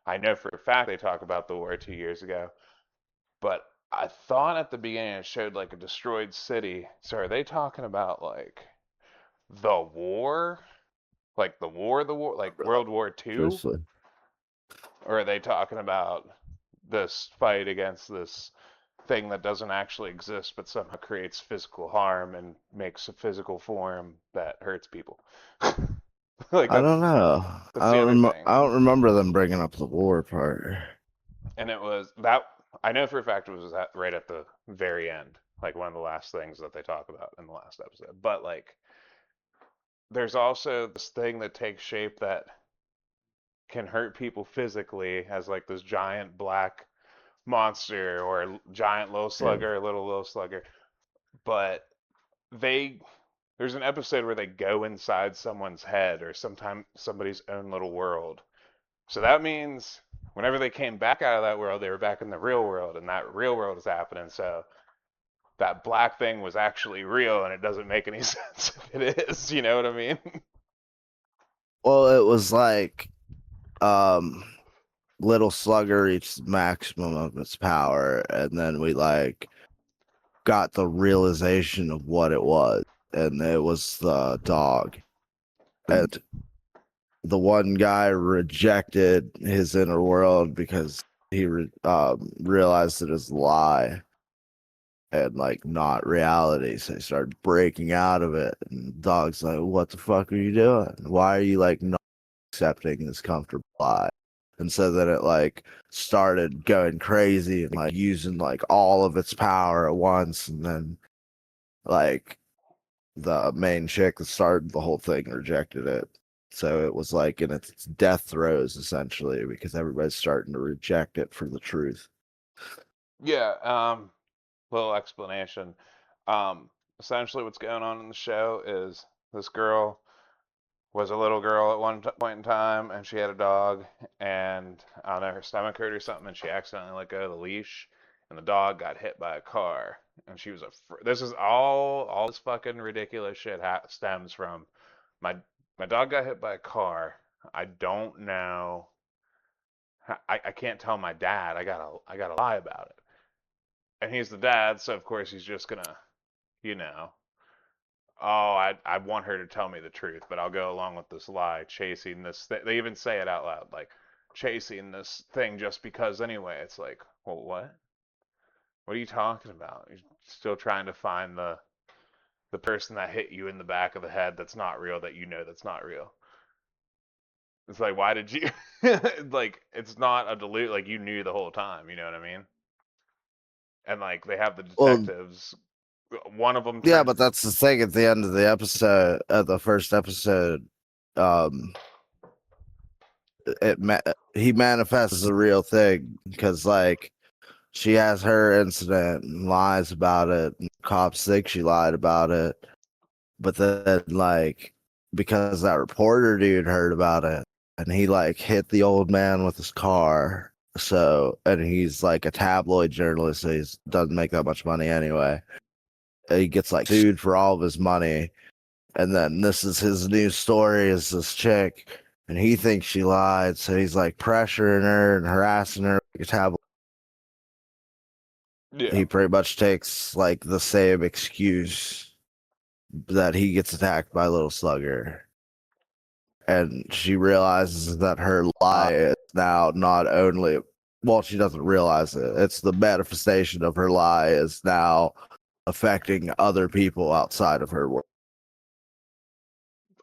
Speaker 1: I know for a fact they talk about the war 2 years ago, but I thought at the beginning it showed like a destroyed city. So are they talking about like the war? Like the war, like World War II?
Speaker 2: Seriously.
Speaker 1: Or are they talking about this fight against this thing that doesn't actually exist but somehow creates physical harm and makes a physical form that hurts people? Like
Speaker 2: I don't know.
Speaker 1: that's the other thing.
Speaker 2: I don't remember them bringing up the war part.
Speaker 1: And it was that I know for a fact it was right at the very end, like one of the last things that they talk about in the last episode. But like, there's also this thing that takes shape that can hurt people physically as like this giant black monster or a giant low
Speaker 2: Yeah.
Speaker 1: slugger, a little low slugger. But they there's an episode where they go inside someone's head or sometimes somebody's own little world. So that means whenever they came back out of that world, they were back in the real world, and that real world is happening. So that black thing was actually real, and it doesn't make any sense if it is. You know what I mean?
Speaker 2: Well, it was like um Little Slugger reached the maximum of its power, and then we like got the realization of what it was, and it was the dog. And the one guy rejected his inner world because realized it is a lie and like not reality. So he started breaking out of it, and the dog's like, "What the fuck are you doing? Why are you like not accepting this comfortable lie?" And so then it like started going crazy and like using like all of its power at once, and then like the main chick that started the whole thing rejected it. So it was like in its death throes essentially because everybody's starting to reject it for the truth.
Speaker 1: Yeah. Little explanation. Um, Essentially, what's going on in the show is this girl was a little girl at one point in time, and she had a dog, and I don't know, her stomach hurt or something, and she accidentally let go of the leash, and the dog got hit by a car, and she was a. This is all this fucking ridiculous shit stems from my my dog got hit by a car. I don't know. I can't tell my dad. I gotta lie about it, and he's the dad, so of course he's just gonna, you know, oh, I want her to tell me the truth, but I'll go along with this lie, chasing this. They even say it out loud, like chasing this thing just because. Anyway, it's like, well, what? What are you talking about? You're still trying to find the person that hit you in the back of the head that's not real, that you know that's not real. It's like, why did you? Like, it's not a dilute. Like, you knew the whole time. You know what I mean? And like, they have the
Speaker 2: Well,
Speaker 1: detectives. One of them
Speaker 2: yeah,
Speaker 1: turns.
Speaker 2: but that's the thing at the end of the episode, the first episode, um, he manifests as a real thing because like she has her incident and lies about it, and cops think she lied about it, but then like because that reporter dude heard about it and he like hit the old man with his car. So and he's like a tabloid journalist, so he doesn't make that much money anyway. He gets like sued for all of his money, and then this is his new story is this chick, and he thinks she lied, so he's like pressuring her and harassing her like a tabloid.
Speaker 1: Yeah.
Speaker 2: He pretty much takes like the same excuse that he gets attacked by Little Slugger, and she realizes that her lie is now not only, well, she doesn't realize it, it's the manifestation of her lie is now affecting other people outside of her world.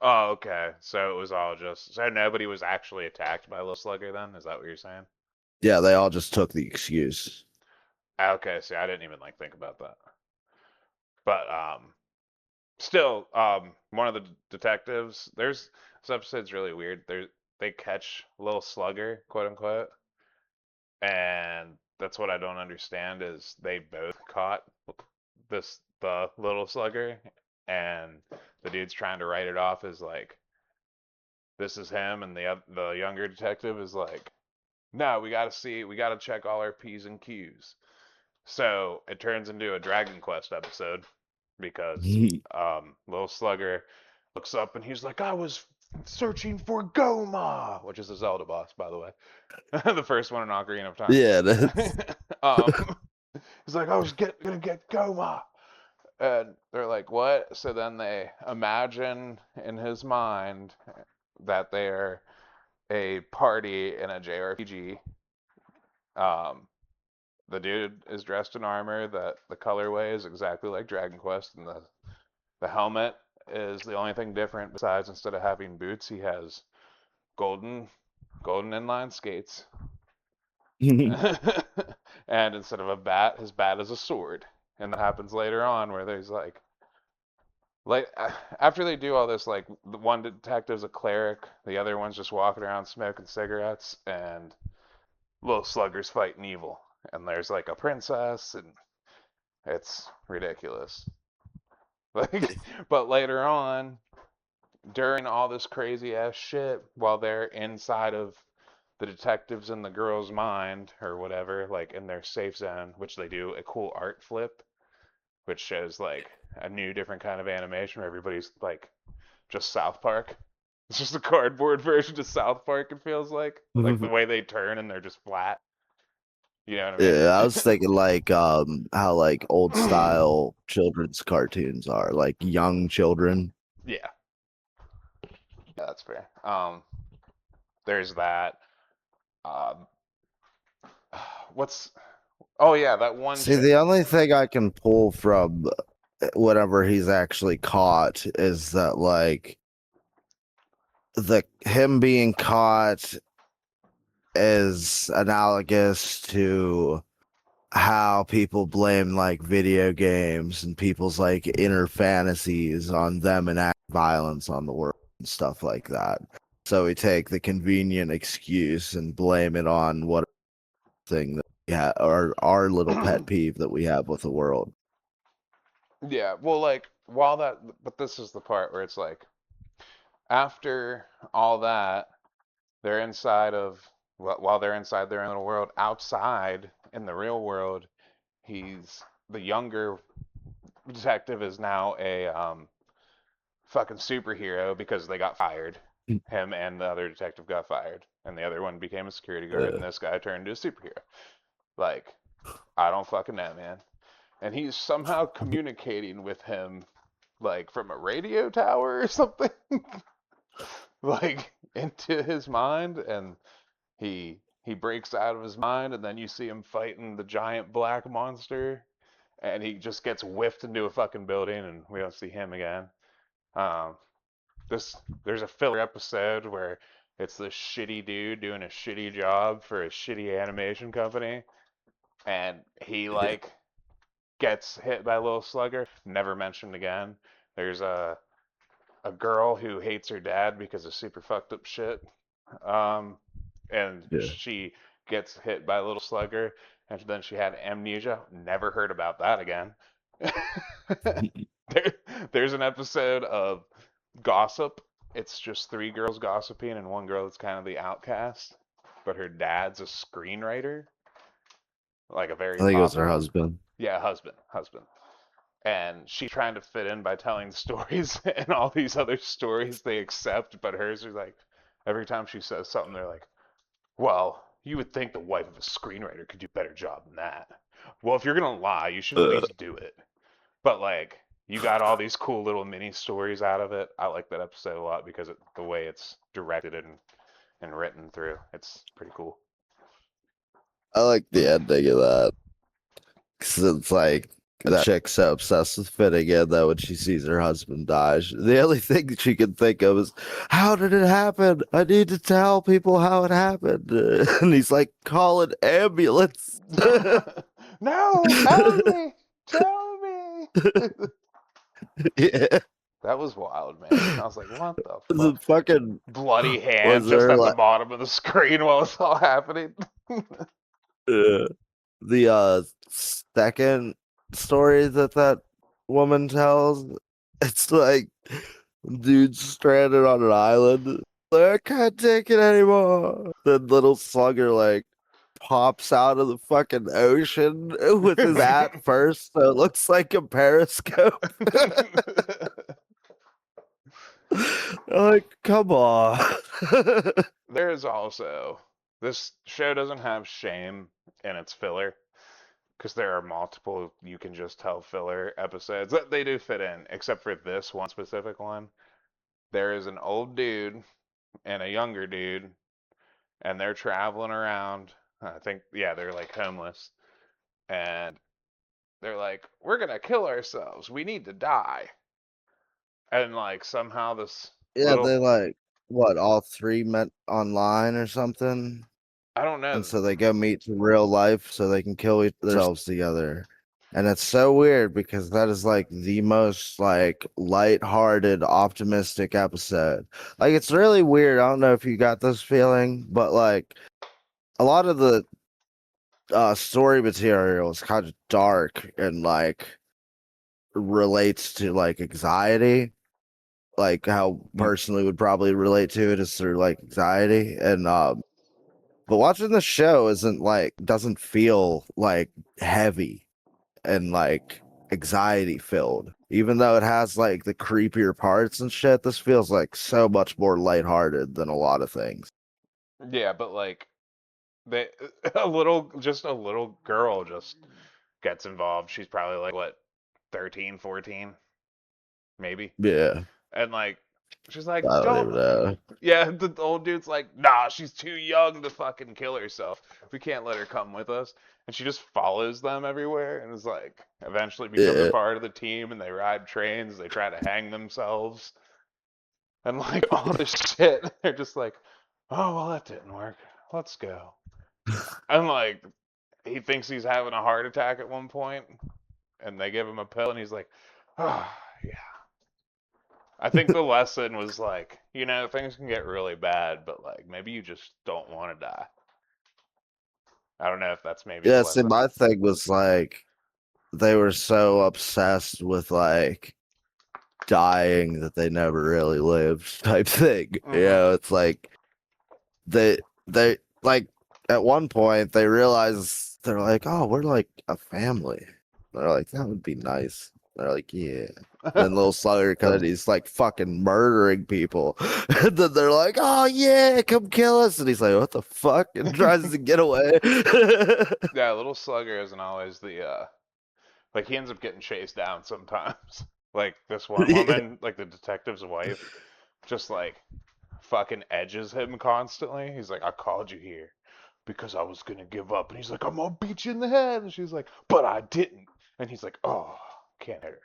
Speaker 1: Oh, okay. So it was all just so nobody was actually attacked by Little Slugger then? Is that what you're saying?
Speaker 2: Yeah, they all just took the excuse.
Speaker 1: Okay, see, I didn't even like think about that. But still, one of the detectives, there's this episode's really weird. They catch Little Slugger, quote unquote, and that's what I don't understand is they both caught the Little Slugger, and the dude's trying to write it off as like this is him, and the younger detective is like, no, we gotta check all our P's and Q's. So it turns into a Dragon Quest episode because Little Slugger looks up and he's like, I was searching for Goma, which is a Zelda boss, by the way. The first one in Ocarina of Time.
Speaker 2: Yeah, that's
Speaker 1: um, he's like, gonna get Goma. And they're like, what? So then they imagine in his mind that they're a party in a JRPG. Um, the dude is dressed in armor that the colorway is exactly like Dragon Quest, and the helmet is the only thing different. Besides, instead of having boots, he has golden golden inline skates. And instead of a bat, his bat is a sword. And that happens later on where there's like after they do all this, like the one detective's a cleric, the other one's just walking around smoking cigarettes, and little sluggers fighting evil. And there's like a princess, and it's ridiculous. Like, but later on, during all this crazy ass shit, while they're inside of the detectives in the girl's mind or whatever, like in their safe zone, which they do a cool art flip, which shows like a new different kind of animation where everybody's like just South Park. It's just a cardboard version of South Park. It feels like the way they turn and they're just flat. You know what I
Speaker 2: Yeah, I was
Speaker 1: mean?
Speaker 2: thinking like how like old style children's cartoons are, like young children.
Speaker 1: Yeah, yeah, that's fair. There's that. Um, what's Oh yeah, that one
Speaker 2: See,
Speaker 1: show.
Speaker 2: the only thing I can pull from whenever he's actually caught is that like the him being caught is analogous to how people blame like video games and people's like inner fantasies on them and act violence on the world and stuff like that. So we take the convenient excuse and blame it on what thing that we have, or our little pet peeve that we have with the world.
Speaker 1: Yeah, well, like while that, but this is the part where it's like after all that, they're inside of while they're inside their own little world. Outside in the real world, he's the younger detective is now a fucking superhero because they got fired. Him and the other detective got fired, and the other one became a security guard, and
Speaker 2: Uh,
Speaker 1: this guy turned into a superhero. Like, I don't fucking know, man. And he's somehow communicating with him, like from a radio tower or something, like into his mind, and he breaks out of his mind, and then you see him fighting the giant black monster, and he just gets whiffed into a fucking building, and we don't see him again. Um, this there's a filler episode where it's this shitty dude doing a shitty job for a shitty animation company, and he
Speaker 2: yeah,
Speaker 1: like gets hit by a little slugger. Never mentioned again. There's a girl who hates her dad because of super fucked up shit. Um, and
Speaker 2: yeah.
Speaker 1: she gets hit by a little slugger, and then she had amnesia. Never heard about that again. there, there's an episode of Gossip. It's just three girls gossiping and one girl that's kind of the outcast, but her dad's a screenwriter, like a very
Speaker 2: I think it was her
Speaker 1: popular one.
Speaker 2: husband.
Speaker 1: Yeah, husband. And she's trying to fit in by telling stories, and all these other stories they accept, but hers are like every time she says something, they're like, "Well, you would think the wife of a screenwriter could do a better job than that." Well, if you're gonna lie, you should at
Speaker 2: Uh,
Speaker 1: least do it. But like, you got all these cool little mini stories out of it. I like that episode a lot because the way it's directed and written through, it's pretty cool.
Speaker 2: I like the ending of that. 'Cause it's like that chick's so obsessed with fitting in that when she sees her husband die, the only thing that she can think of is, how did it happen? I need to tell people how it happened. And he's like, call an ambulance.
Speaker 1: No, tell me, tell me.
Speaker 2: Yeah.
Speaker 1: That was wild, man. I was like, what the
Speaker 2: The
Speaker 1: fuck?
Speaker 2: fucking
Speaker 1: Bloody hand
Speaker 2: was
Speaker 1: just
Speaker 2: there
Speaker 1: at the
Speaker 2: like
Speaker 1: bottom of the screen while it's all happening.
Speaker 2: uh, the second story that that woman tells? It's like dude's stranded on an island. Like, I can't take it anymore. The little slugger like pops out of the fucking ocean with his bat first, so it looks like a periscope. Like, come on.
Speaker 1: There's also, this show doesn't have shame in its filler because there are multiple you can just tell filler episodes that they do fit in, except for this one specific one. There is an old dude and a younger dude, and they're traveling around. I think, yeah, they're like homeless, and they're like, "We're gonna kill ourselves. We need to die." And like somehow this
Speaker 2: Yeah,
Speaker 1: little,
Speaker 2: they like what all three met online or something.
Speaker 1: I don't
Speaker 2: and
Speaker 1: know.
Speaker 2: so they go meet to real life so they can kill themselves together. And it's so weird because that is like the most like light-hearted, optimistic episode. Like it's really weird. I don't know if you got this feeling, but like a lot of the story material is kind of dark and like relates to like anxiety, like how personally would probably relate to it is through like anxiety. And but watching the show isn't like doesn't feel like heavy and like anxiety filled. Even though it has like the creepier parts and shit, this feels like so much more lighthearted than a lot of things.
Speaker 1: Yeah, but like they just a little girl just gets involved. She's probably like what, 13, 14, maybe.
Speaker 2: Yeah,
Speaker 1: And like she's like,
Speaker 2: I don't
Speaker 1: "Don't."
Speaker 2: even know.
Speaker 1: Yeah, the old dude's like, "Nah, she's too young to fucking kill herself. We can't let her come with us." And she just follows them everywhere and is like eventually becomes a
Speaker 2: Yeah,
Speaker 1: part of the team and they ride trains, they try to hang themselves and like all this shit. They're just like, "Oh, well that didn't work. Let's go." And like he thinks he's having a heart attack at one point, and they give him a pill, and he's like, "Oh, yeah." I think the lesson was like, things can get really bad, but like maybe you just don't want to die. I don't know if that's maybe the
Speaker 2: yeah. See,
Speaker 1: lesson.
Speaker 2: my thing was like they were so obsessed with like dying that they never really lived type thing.
Speaker 1: Hmm.
Speaker 2: It's like they they like at one point they realize they're like, oh, we're like a family. They're like, that would be nice. They're like, yeah. Then little Slugger comes, he's like fucking murdering people. And then they're like, oh yeah, come kill us. And he's like, what the fuck? And tries to get away.
Speaker 1: Yeah, little Slugger isn't always the like he ends up getting chased down sometimes. Like this one
Speaker 2: Yeah.
Speaker 1: woman, like the detective's wife, just like fucking edges him constantly. He's like, "I called you here because I was gonna give up," and he's like, "I'm gonna beat you in the head," and she's like, "But I didn't," and he's like, "Oh, can't hit her,"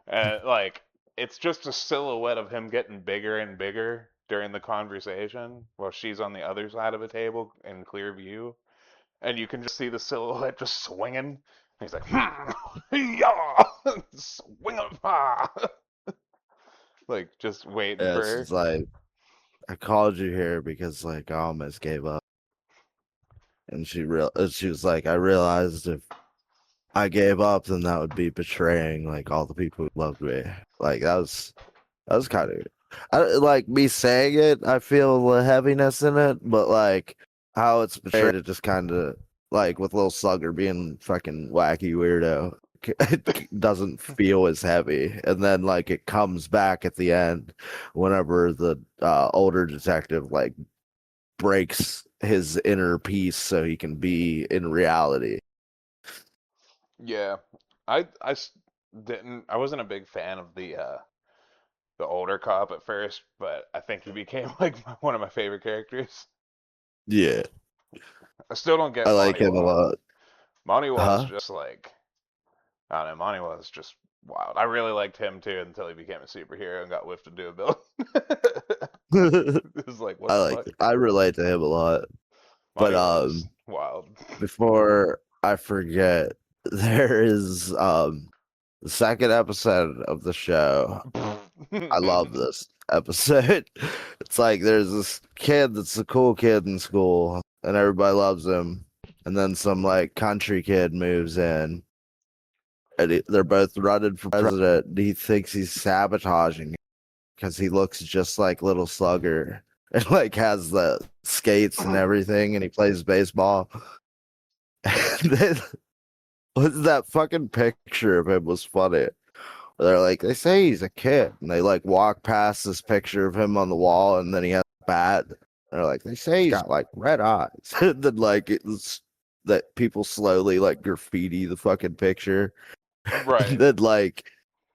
Speaker 1: and like it's just a silhouette of him getting bigger and bigger during the conversation while she's on the other side of a table in clear view, and you can just see the silhouette just swinging. And he's like, yeah, swing 'em, like just waiting
Speaker 2: Yeah,
Speaker 1: for
Speaker 2: it's
Speaker 1: her.
Speaker 2: just like, I called you here because like I almost gave up. And she was like, I realized if I gave up, then that would be betraying like all the people who loved me. Like that was kind of I like me saying it. I feel the heaviness in it, but like how it's portrayed, it just kind of like with Little Slugger being fucking wacky weirdo. It doesn't feel as heavy, and then like it comes back at the end whenever the older detective like breaks his inner peace so he can be in reality.
Speaker 1: Yeah, I didn't. I wasn't a big fan of the older cop at first, but I think he became like one of my favorite characters.
Speaker 2: Yeah,
Speaker 1: I still don't
Speaker 2: I
Speaker 1: get
Speaker 2: like
Speaker 1: Monty
Speaker 2: him a
Speaker 1: Law.
Speaker 2: lot.
Speaker 1: Monty was
Speaker 2: Huh?
Speaker 1: just like I don't know. Monty was just wild. I really liked him too until he became a superhero and got whiffed into a building. It was like, what the fuck?
Speaker 2: I relate to him a lot. But
Speaker 1: Monty was wild.
Speaker 2: before I forget, there is the second episode of the show. I love this episode. It's like there's this kid that's a cool kid in school and everybody loves him. And then some like country kid moves in and they're both running for president. And he thinks he's sabotaging because he looks just like Little Slugger and like has the skates and everything and he plays baseball. And then was that fucking picture of him was funny. They're like, they say he's a kid, and they like walk past this picture of him on the wall, and then he has a bat. They're like, they say he's got like red eyes. And then like it's that people slowly like graffiti the fucking picture, and
Speaker 1: Right.
Speaker 2: then like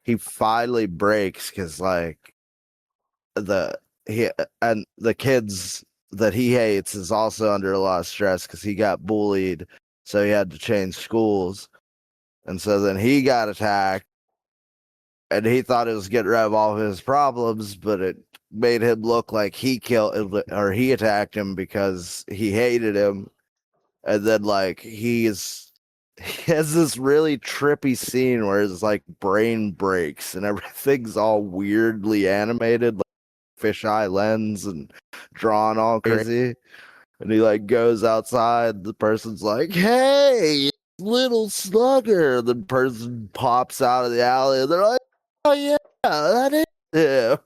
Speaker 2: he finally breaks because like the he and the kids that he hates is also under a lot of stress because he got bullied, so he had to change schools, and so then he got attacked and he thought it was getting rid of all of his problems, but it made him look like he killed or he attacked him because he hated him. and then like he has this really trippy scene where his like brain breaks and everything's all weirdly animated, like fisheye lens and drawn all crazy. And he like goes outside. The person's like, "Hey, little slugger." The person pops out of the alley, and they're like, "Oh yeah, that is him."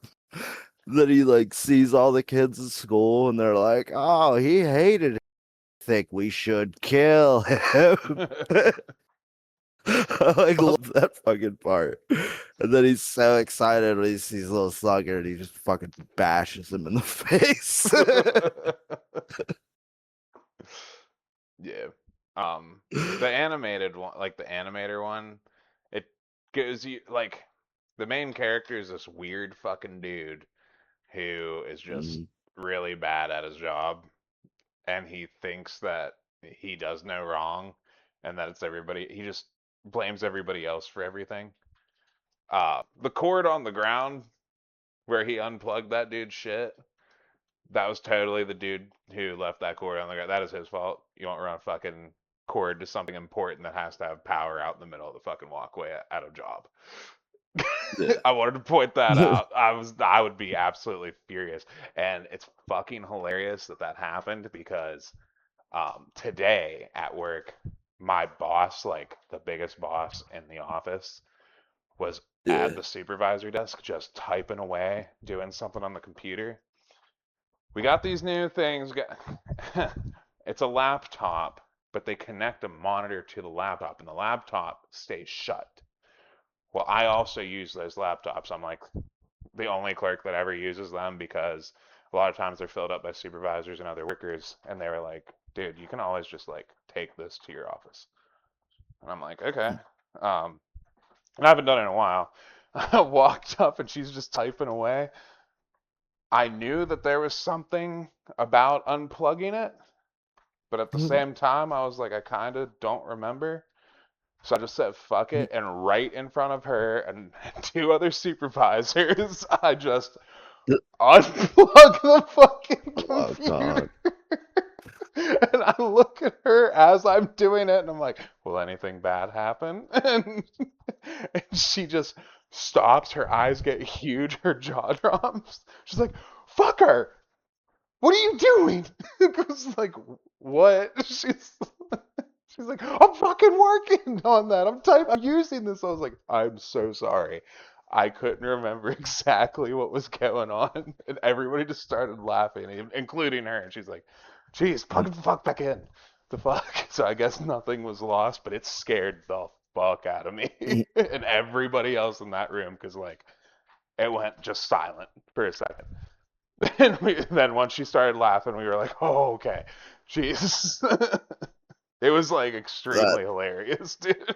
Speaker 2: Then he like sees all the kids at school, and they're like, "Oh, he hated him. Think we should kill him." I like love that fucking part. And then he's so excited when he sees little slugger, and he just fucking bashes him in the face.
Speaker 1: Yeah. The animated one, like the animator one, it gives you like the main character is this weird fucking dude who is just
Speaker 2: Mhm.
Speaker 1: really bad at his job, and he thinks that he does no wrong, and that it's everybody. He just blames everybody else for everything. The cord on the ground where he unplugged that dude's shit, that was totally the dude who left that cord on the ground. That is his fault. You don't run a fucking cord to something important that has to have power out in the middle of the fucking walkway at a job.
Speaker 2: Yeah.
Speaker 1: I wanted to point that out. I would be absolutely furious, and it's fucking hilarious that that happened because today at work, my boss, like the biggest boss in the office, was at
Speaker 2: Yeah.
Speaker 1: the supervisor desk just typing away, doing something on the computer. We got these new things. It's a laptop, but they connect a monitor to the laptop, and the laptop stays shut. Well, I also use those laptops. I'm like the only clerk that ever uses them because a lot of times they're filled up by supervisors and other workers, and they were like, "Dude, you can always just like take this to your office." And I'm like, "Okay." And I haven't done it in a while. I walked up and she's just typing away. I knew that there was something about unplugging it, but at the same time, I was like, I kind of don't remember. So I just said, fuck it. And right in front of her and two other supervisors, I just unplug the fucking
Speaker 2: Oh
Speaker 1: computer.
Speaker 2: God.
Speaker 1: And I look at her as I'm doing it, and I'm like, will anything bad happen? And she just stops. Her eyes get huge. Her jaw drops. She's like, fuck her. What are you doing? I was like, what? She's like, I'm fucking working on that. I'm using this. I was like, I'm so sorry. I couldn't remember exactly what was going on, and everybody just started laughing, including her. And she's like, "Geez, plug the fuck back in." The fuck. So I guess nothing was lost, but it scared the fuck out of me and everybody else in that room because like it went just silent for a second. And then once she started laughing, we were like, "Oh, okay, jeez." It was like
Speaker 2: That
Speaker 1: extremely hilarious, dude.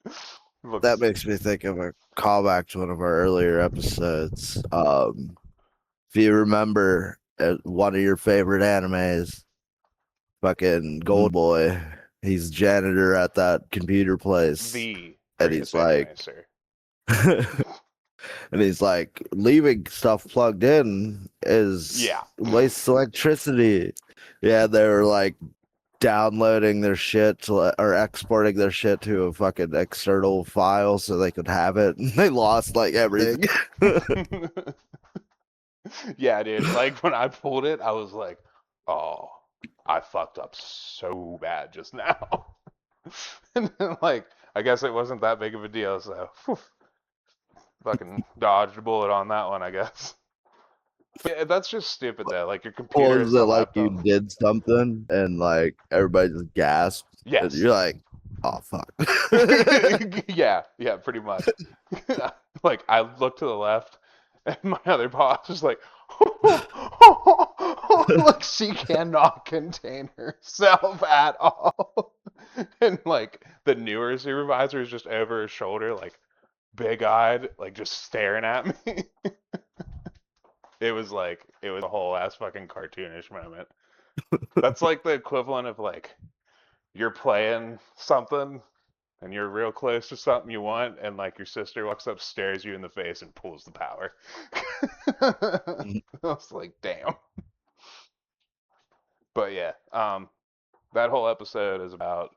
Speaker 2: that
Speaker 1: Looks,
Speaker 2: makes me think of a callback to one of our earlier episodes. If you remember one of your favorite animes, fucking Gold Boy, he's janitor at that computer place,
Speaker 1: the
Speaker 2: and he's
Speaker 1: greatest anime,
Speaker 2: like,
Speaker 1: sir.
Speaker 2: and he's like, leaving stuff plugged in is
Speaker 1: Yeah.
Speaker 2: wastes electricity. Yeah, they were like downloading their shit to, or exporting their shit to a fucking external file so they could have it. And they lost like everything.
Speaker 1: Yeah, dude. Like when I pulled it, I was like, "Oh, I fucked up so bad just now." And then, like, I guess it wasn't that big of a deal, so whew, fucking dodged a bullet on that one, I guess. Yeah, that's just stupid though. Like your computer
Speaker 2: Was
Speaker 1: is
Speaker 2: it
Speaker 1: a
Speaker 2: like you
Speaker 1: laptop.
Speaker 2: did something and like everybody just gasped and
Speaker 1: Yes.
Speaker 2: you're like, oh fuck.
Speaker 1: Yeah, yeah, pretty much. Like I looked to the left, and my other boss was like, like she cannot contain herself at all. And like the newer supervisor is just over her shoulder, like big-eyed, like just staring at me. It was a whole ass fucking cartoonish moment. That's like the equivalent of like you're playing something and you're real close to something you want, and like your sister walks up, stares you in the face, and pulls the power. I was like, damn. But yeah, that whole episode is about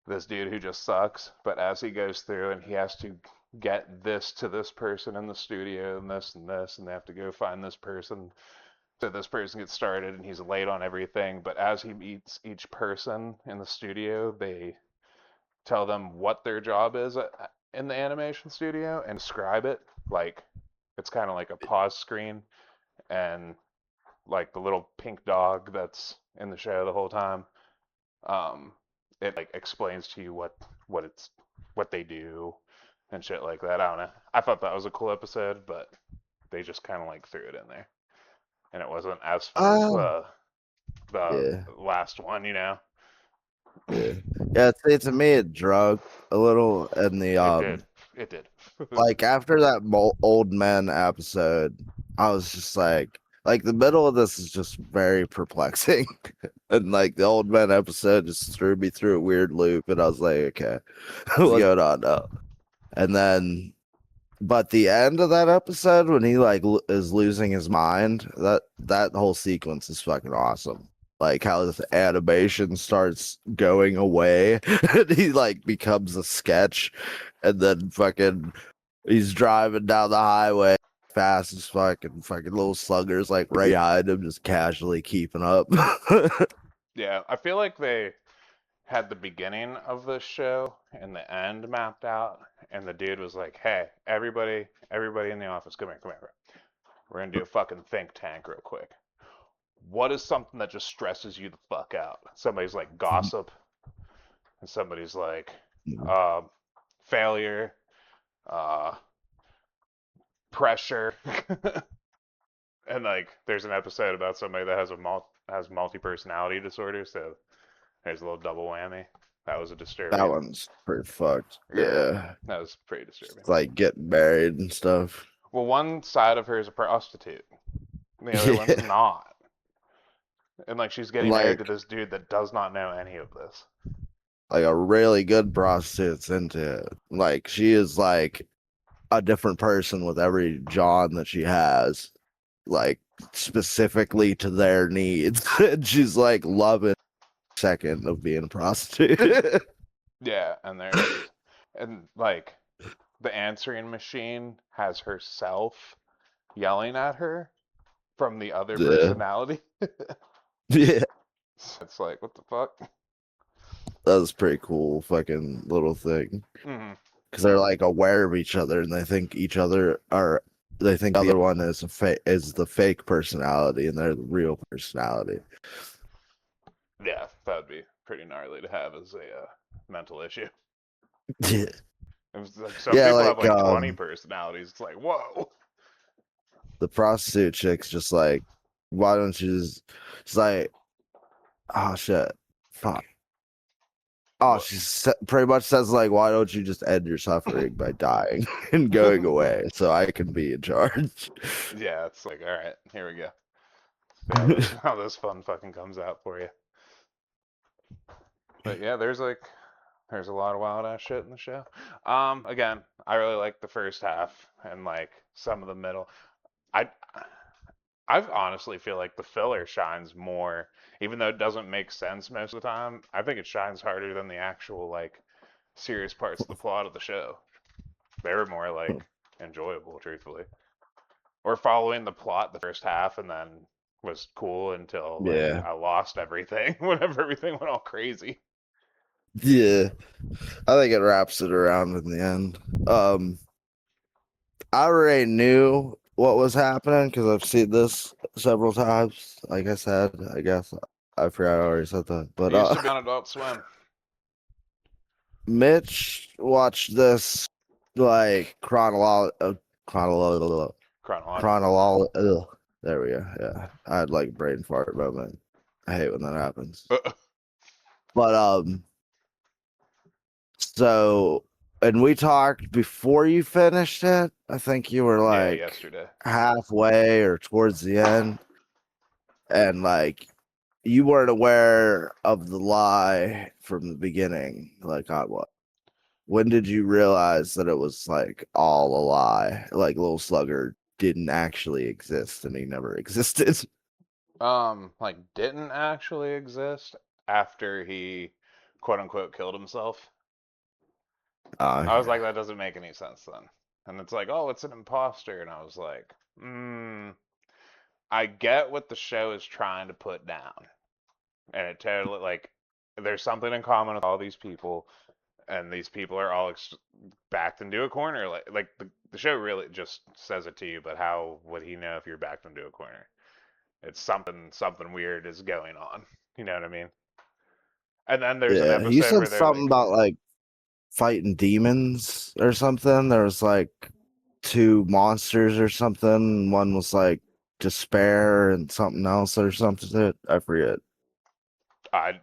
Speaker 1: this dude who just sucks, but as he goes through and he has to get this to this person in the studio and this, and they have to go find this person. So this person gets started and he's late on everything, but as he meets each person in the studio, they tell them what their job is in the animation studio and describe it. Like it's kind of like a pause screen, and like the little pink dog that's in the show the whole time. Um, it like explains to you what it's what they do and shit like that. I don't know. I thought that was a cool episode, but they just kind of like threw it in there, and it wasn't as fun as
Speaker 2: Oh,
Speaker 1: the
Speaker 2: yeah,
Speaker 1: last one, you know.
Speaker 2: yeah, yeah. See, to me, it drug a little, and the
Speaker 1: It did. It did.
Speaker 2: like after that old man episode, I was just like the middle of this is just very perplexing, and like the old man episode just threw me through a weird loop, and I was like, okay, what's going on now? And then, but the end of that episode when he like is losing his mind, that whole sequence is fucking awesome. Like how this animation starts going away, and he like becomes a sketch, and then fucking he's driving down the highway fast as fuck, and fucking little sluggers like right behind him, just casually keeping up.
Speaker 1: Yeah, I feel like they had the beginning of the show and the end mapped out, and the dude was like, "Hey, everybody in the office, come here, come here. We're gonna do a fucking think tank real quick. What is something that just stresses you the fuck out?" Somebody's like gossip, and somebody's like uh, failure, uh, pressure, and like there's an episode about somebody that has multi personality disorder, so there's a little double whammy. That was a
Speaker 2: That
Speaker 1: disturbing.
Speaker 2: one's pretty fucked.
Speaker 1: Yeah,
Speaker 2: Yeah,
Speaker 1: that was pretty disturbing.
Speaker 2: it's like getting married and stuff.
Speaker 1: Well, one side of her is a prostitute, the other one's
Speaker 2: Yeah,
Speaker 1: not, and like she's
Speaker 2: and
Speaker 1: getting married to this dude that does not know any of this.
Speaker 2: like a really good prostitute's into it. Like she is like a different person with every John that she has, like specifically to their needs. And she's like loving second of being a prostitute.
Speaker 1: Yeah, and like the answering machine has herself yelling at her from the other
Speaker 2: Yeah.
Speaker 1: personality.
Speaker 2: Yeah.
Speaker 1: It's like, what the fuck?
Speaker 2: That was pretty cool fucking little thing.
Speaker 1: Hmm.
Speaker 2: Because they're like aware of each other and they think the other one is is the fake personality and they're the real personality.
Speaker 1: Yeah, that would be pretty gnarly to have as a mental issue.
Speaker 2: Yeah.
Speaker 1: Like, some
Speaker 2: Yeah,
Speaker 1: people have
Speaker 2: like
Speaker 1: like 20 personalities. It's like, whoa.
Speaker 2: the prostitute chick's just like, why don't you just it's like, oh shit. Fuck. Oh,
Speaker 1: What?
Speaker 2: she pretty much says like, why don't you just end your suffering by dying and going away so I can be in charge?
Speaker 1: Yeah, it's like, all right, here we go. See how this how this fun fucking comes out for you. But yeah, there's a lot of wild ass shit in the show. Again, I really like the first half and like some of the middle. I I honestly feel like the filler shines more, even though it doesn't make sense most of the time. I think it shines harder than the actual like serious parts of the plot of the show. They were more like enjoyable, truthfully. Or following the plot the first half and then was cool until like
Speaker 2: Yeah.
Speaker 1: I lost everything whenever everything went all crazy.
Speaker 2: Yeah. I think it wraps it around in the end. I already knew what was happening because I've seen this several times. Like I said, I guess I forgot I already said that. But
Speaker 1: It used to be on Adult Swim.
Speaker 2: Mitch watched this like chronological
Speaker 1: Chronologically.
Speaker 2: chronological. There we go. Yeah, I had like brain fart moment. I hate when that happens. But so and we talked before you finished it. I think you were
Speaker 1: Yeah,
Speaker 2: like
Speaker 1: yesterday.
Speaker 2: halfway or towards the end, and like you weren't aware of the lie from the beginning. Like on what? When did you realize that it was like all a lie? Like Little Slugger didn't actually exist and he never existed.
Speaker 1: Like didn't actually exist. after he quote unquote killed himself. I was
Speaker 2: Okay.
Speaker 1: like, that doesn't make any sense then. And it's like, oh, it's an imposter, and I was like, I get what the show is trying to put down, and it totally like there's something in common with all these people, and these people are all backed into a corner. Like the show really just says it to you, but how would he know if you're backed into a corner? It's something weird is going on. You know what I mean? And then there's an
Speaker 2: Yeah, you
Speaker 1: episode
Speaker 2: said
Speaker 1: where they're
Speaker 2: something
Speaker 1: like,
Speaker 2: about like fighting demons or something. There was like two monsters or something. One was like despair and something else or something. I forget.
Speaker 1: I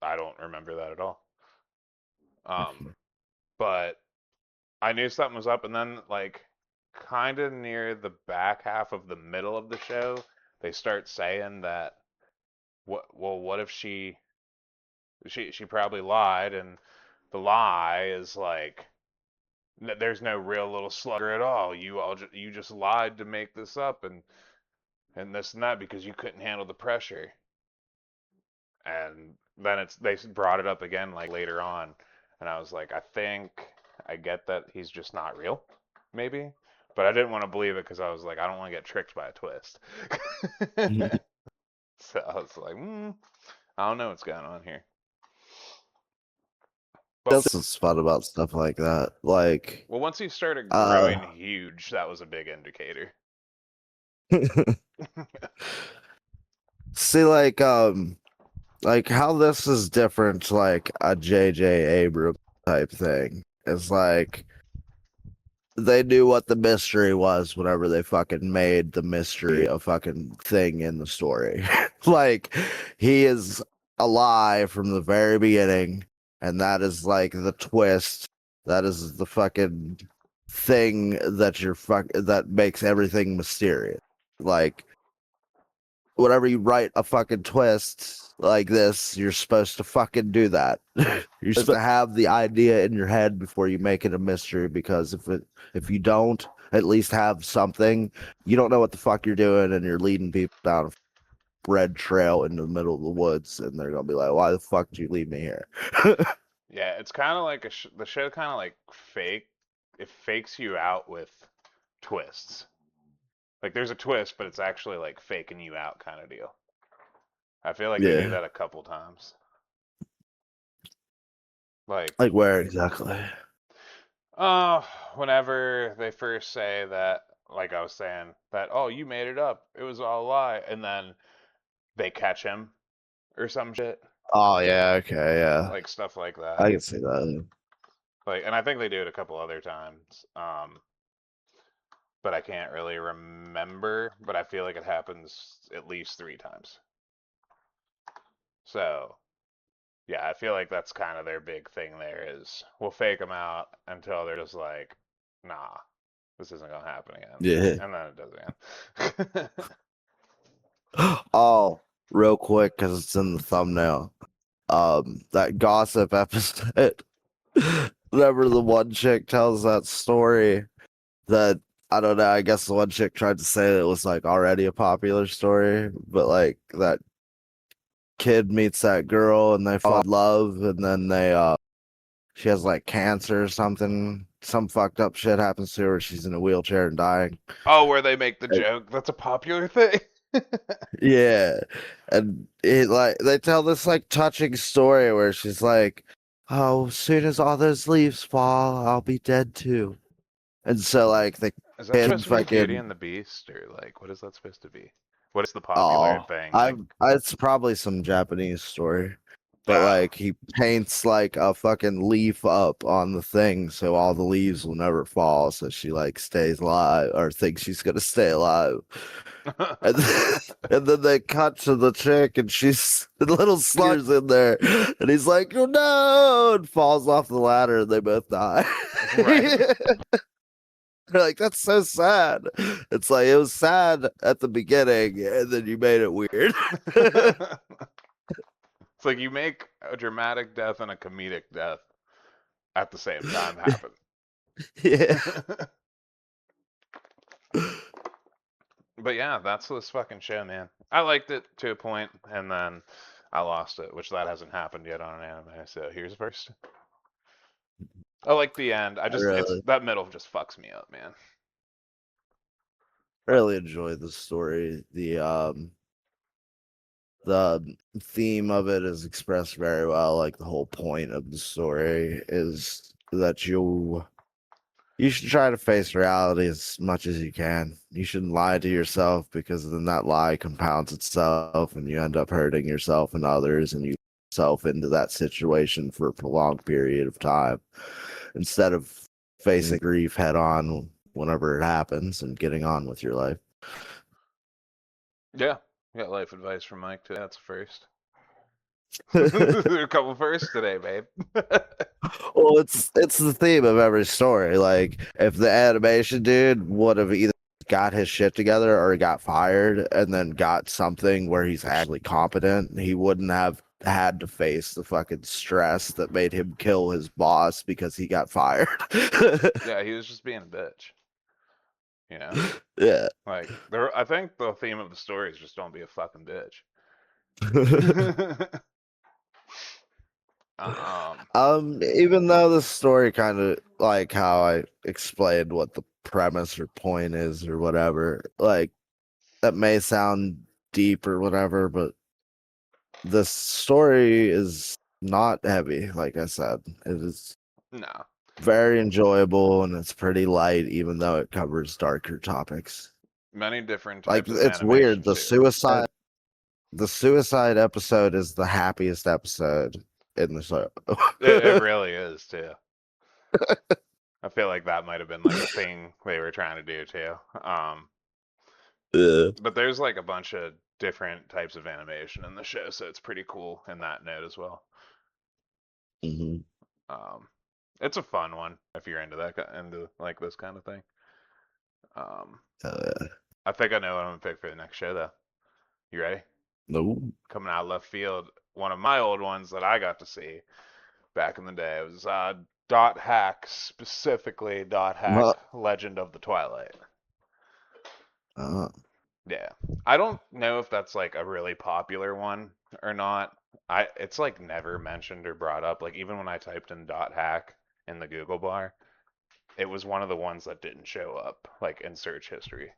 Speaker 1: I don't remember that at all. Um, but I knew something was up, and then like kind of near the back half of the middle of the show, they start saying that what if she probably lied, and the lie is like there's no real little slugger at all. You just lied to make this up, and this and that because you couldn't handle the pressure. And then they brought it up again like later on, and I was like, I think I get that he's just not real, maybe, but I didn't want to believe it because I was like, I don't want to get tricked by a twist. So I was like, I don't know what's going on here. But
Speaker 2: That's what's fun about stuff like that. Like,
Speaker 1: well, once he started growing
Speaker 2: uh,
Speaker 1: huge, that was a big indicator.
Speaker 2: see, like how this is different, like a J.J. Abrams type thing. It's like they knew what the mystery was whenever they fucking made the mystery a fucking thing in the story. Like he is alive from the very beginning, and that is like the twist. That is the fucking thing that that makes everything mysterious. Like whenever you write a fucking twist like this, you're supposed to fucking do that. You're supposed to have the idea in your head before you make it a mystery, because if you don't at least have something, you don't know what the fuck you're doing, and you're leading people down a red trail into the middle of the woods, and they're gonna be like, "Why the fuck did you leave me here?"
Speaker 1: Yeah, it's kind of like the show kind of like it fakes you out with twists. Like there's a twist, but it's actually like faking you out kind of deal. I feel like they do
Speaker 2: Yeah.
Speaker 1: that a couple times. Like,
Speaker 2: Like where exactly?
Speaker 1: uh, whenever they first say that, like I was saying, that, oh, you made it up, it was all a lie, and then they catch him or some shit,
Speaker 2: Oh yeah, okay, yeah.
Speaker 1: like stuff like that.
Speaker 2: I can see that.
Speaker 1: Like, and I think they do it a couple other times, but I can't really remember. But I feel like it happens at least 3 times. So yeah, I feel like that's kind of their big thing there is we'll fake them out until they're just like, nah, this isn't gonna happen again,
Speaker 2: Yeah.
Speaker 1: and then it does again.
Speaker 2: Oh, real quick, because it's in the thumbnail. That gossip episode. Whenever the one chick tells that story, that I don't know, I guess the one chick tried to say it was like already a popular story, but like that kid meets that girl and they fall in love, and then she has like cancer or something. Some fucked up shit happens to her. She's in a wheelchair and dying.
Speaker 1: Oh, where they make the
Speaker 2: And-
Speaker 1: joke? That's a popular thing.
Speaker 2: yeah. And it like they tell this like touching story where she's like, "Oh, as soon as all those leaves fall, I'll be dead too." And so like the
Speaker 1: Is that
Speaker 2: kid
Speaker 1: supposed to be like Beauty
Speaker 2: fucking
Speaker 1: and the Beast, or like what is that supposed to be? What is the popular
Speaker 2: oh,
Speaker 1: thing? Like,
Speaker 2: it's probably some Japanese story. But
Speaker 1: oh,
Speaker 2: like he paints like a fucking leaf up on the thing so all the leaves will never fall, so she like stays alive or thinks she's gonna stay alive. And then, and then they cut to the chick and she's the little slugger's in there and he's like, "Oh no," and falls off the ladder and they both die.
Speaker 1: right.
Speaker 2: They're like, "That's so sad." It's like it was sad at the beginning and then you made it weird.
Speaker 1: It's like you make a dramatic death and a comedic death at the same time happen.
Speaker 2: Yeah.
Speaker 1: But yeah, that's this fucking show, man. I liked it to a point, and then I lost it, which that hasn't happened yet on an anime. So here's first. I like the end.
Speaker 2: I
Speaker 1: It's
Speaker 2: really,
Speaker 1: that middle just fucks me up, man. But
Speaker 2: really enjoy the story. The theme of it is expressed very well. Like the whole point of the story is that you should try to face reality as much as you can. You shouldn't lie to yourself because then that lie compounds itself and you end up hurting yourself and others and you yourself into that situation for a prolonged period of time instead of facing grief head on whenever it happens and getting on with your life.
Speaker 1: yeah, got life advice from Mike too. That's first. A couple firsts today, babe.
Speaker 2: Well, it's the theme of every story. Like if the animation dude would have either got his shit together or got fired and then got something where he's actually competent, he wouldn't have had to face the fucking stress that made him kill his boss because he got fired.
Speaker 1: Yeah, he was just being a bitch. You know,
Speaker 2: Yeah.
Speaker 1: like there. I think the theme of the story is just don't be a fucking bitch. um,
Speaker 2: Even though the story kind of like how I explained what the premise or point is or whatever, like that may sound deep or whatever, but the story is not heavy, like I said. It is
Speaker 1: no,
Speaker 2: very enjoyable and it's pretty light, even though it covers darker topics.
Speaker 1: many different
Speaker 2: Like
Speaker 1: types of
Speaker 2: it's weird.
Speaker 1: animation too.
Speaker 2: The suicide episode is the happiest episode in the show.
Speaker 1: It really is too. I feel like that might have been like a thing they were trying to do too.
Speaker 2: Yeah.
Speaker 1: But there's like a bunch of different types of animation in the show, so it's pretty cool in that note as well.
Speaker 2: Hmm.
Speaker 1: Um, it's a fun one if you're into into like this kind of thing. Um,
Speaker 2: Uh,
Speaker 1: I think I know what I'm gonna pick for the next show though. You ready?
Speaker 2: no.
Speaker 1: Coming out of left field, one of my old ones that I got to see back in the day was Dot Hack, specifically Dot Hack
Speaker 2: Uh,
Speaker 1: Legend of the Twilight.
Speaker 2: uh,
Speaker 1: Yeah. I don't know if that's like a really popular one or not. It's like never mentioned or brought up. Like even when I typed in dot hack in the Google bar, it was one of the ones that didn't show up like in search history.
Speaker 2: yeah,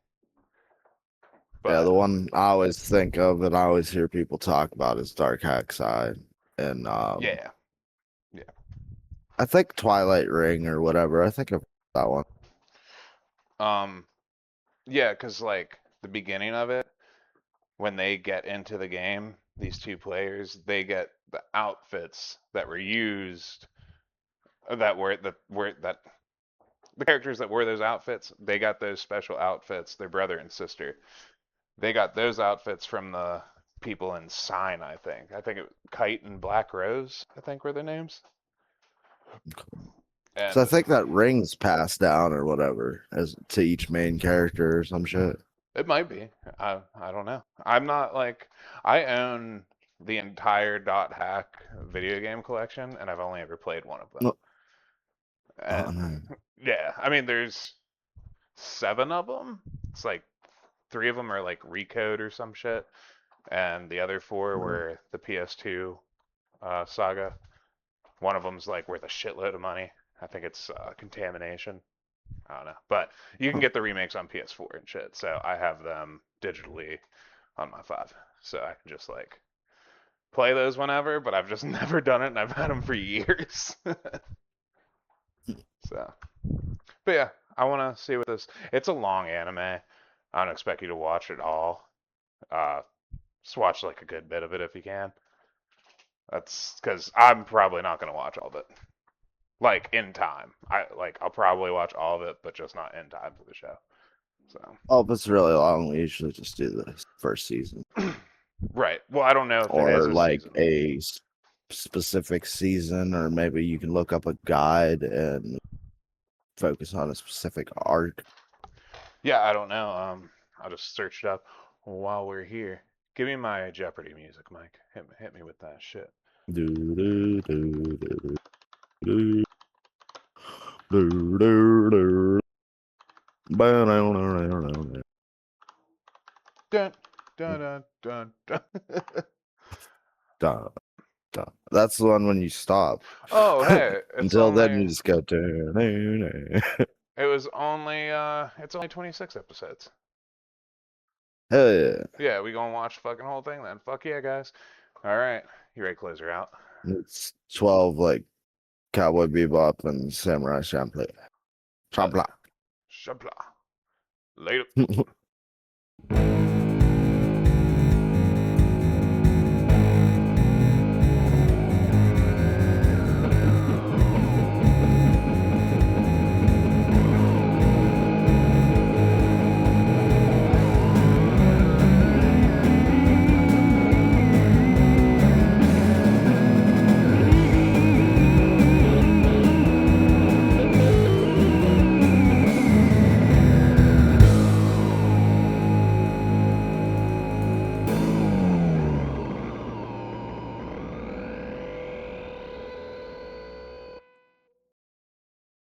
Speaker 1: But
Speaker 2: the one I always think of and I always hear people talk about is Dark Hack Side. And
Speaker 1: yeah. Yeah.
Speaker 2: I think Twilight Ring or whatever. I think of that one.
Speaker 1: Um yeah, 'cause like the beginning of it, when they get into the game, these two players, they get the outfits that were used that the characters that wore those outfits, they got those special outfits. Their brother and sister, they got those outfits from the people in Sign. I think Kite and Black Rose. I think were their names.
Speaker 2: So I
Speaker 1: And
Speaker 2: think that ring's passed down or whatever as to each main character or some shit.
Speaker 1: it might be. I don't know. I'm not like I own the entire Dot Hack video game collection, and I've only ever played one of them.
Speaker 2: No, oh,
Speaker 1: And
Speaker 2: no.
Speaker 1: yeah, I mean, there's 7 of them. It's like 3 of them are like Recode or some shit, and the other 4 were the PS2 saga. One of them's like worth a shitload of money. I think it's Contamination. I don't know, but you can
Speaker 2: Huh.
Speaker 1: get the remakes on PS4 and shit. So I have them digitally on my 5, so I can just like play those whenever. But I've just never done it, and I've had them for years. So, but yeah, I want to see what this. It's a long anime. I don't expect you to watch it all. Uh, just watch like a good bit of it if you can. That's because I'm probably not gonna watch all of it. Like in time. I'll probably watch all of it, but just not in time for the show. So
Speaker 2: Oh, if it's really long, we usually just do the first season
Speaker 1: right. Well, I don't know if it is
Speaker 2: or
Speaker 1: a
Speaker 2: like
Speaker 1: season.
Speaker 2: specific season, or maybe you can look up a guide and focus on a specific arc.
Speaker 1: Yeah, I don't know. I'll just search it up while we're here. Give me my Jeopardy music, Mike. Hit me with that shit.
Speaker 2: Do, do, do, do, do, do, do, do. Ba-da-da-da-da-da.
Speaker 1: Dun dun dun dun dun.
Speaker 2: Duh, duh. That's the one when you stop.
Speaker 1: Oh, hey, it's
Speaker 2: Until then,
Speaker 1: only
Speaker 2: you just go. "Duh, duh, duh."
Speaker 1: it was only it's only 26 episodes.
Speaker 2: Hell yeah!
Speaker 1: Yeah, we gonna watch the fucking whole thing then. Fuck yeah, guys. All right, you ready to close her out?
Speaker 2: It's 12 like Cowboy Bebop and Samurai
Speaker 1: Hell
Speaker 2: Champloo.
Speaker 1: yeah. Shabla. Later.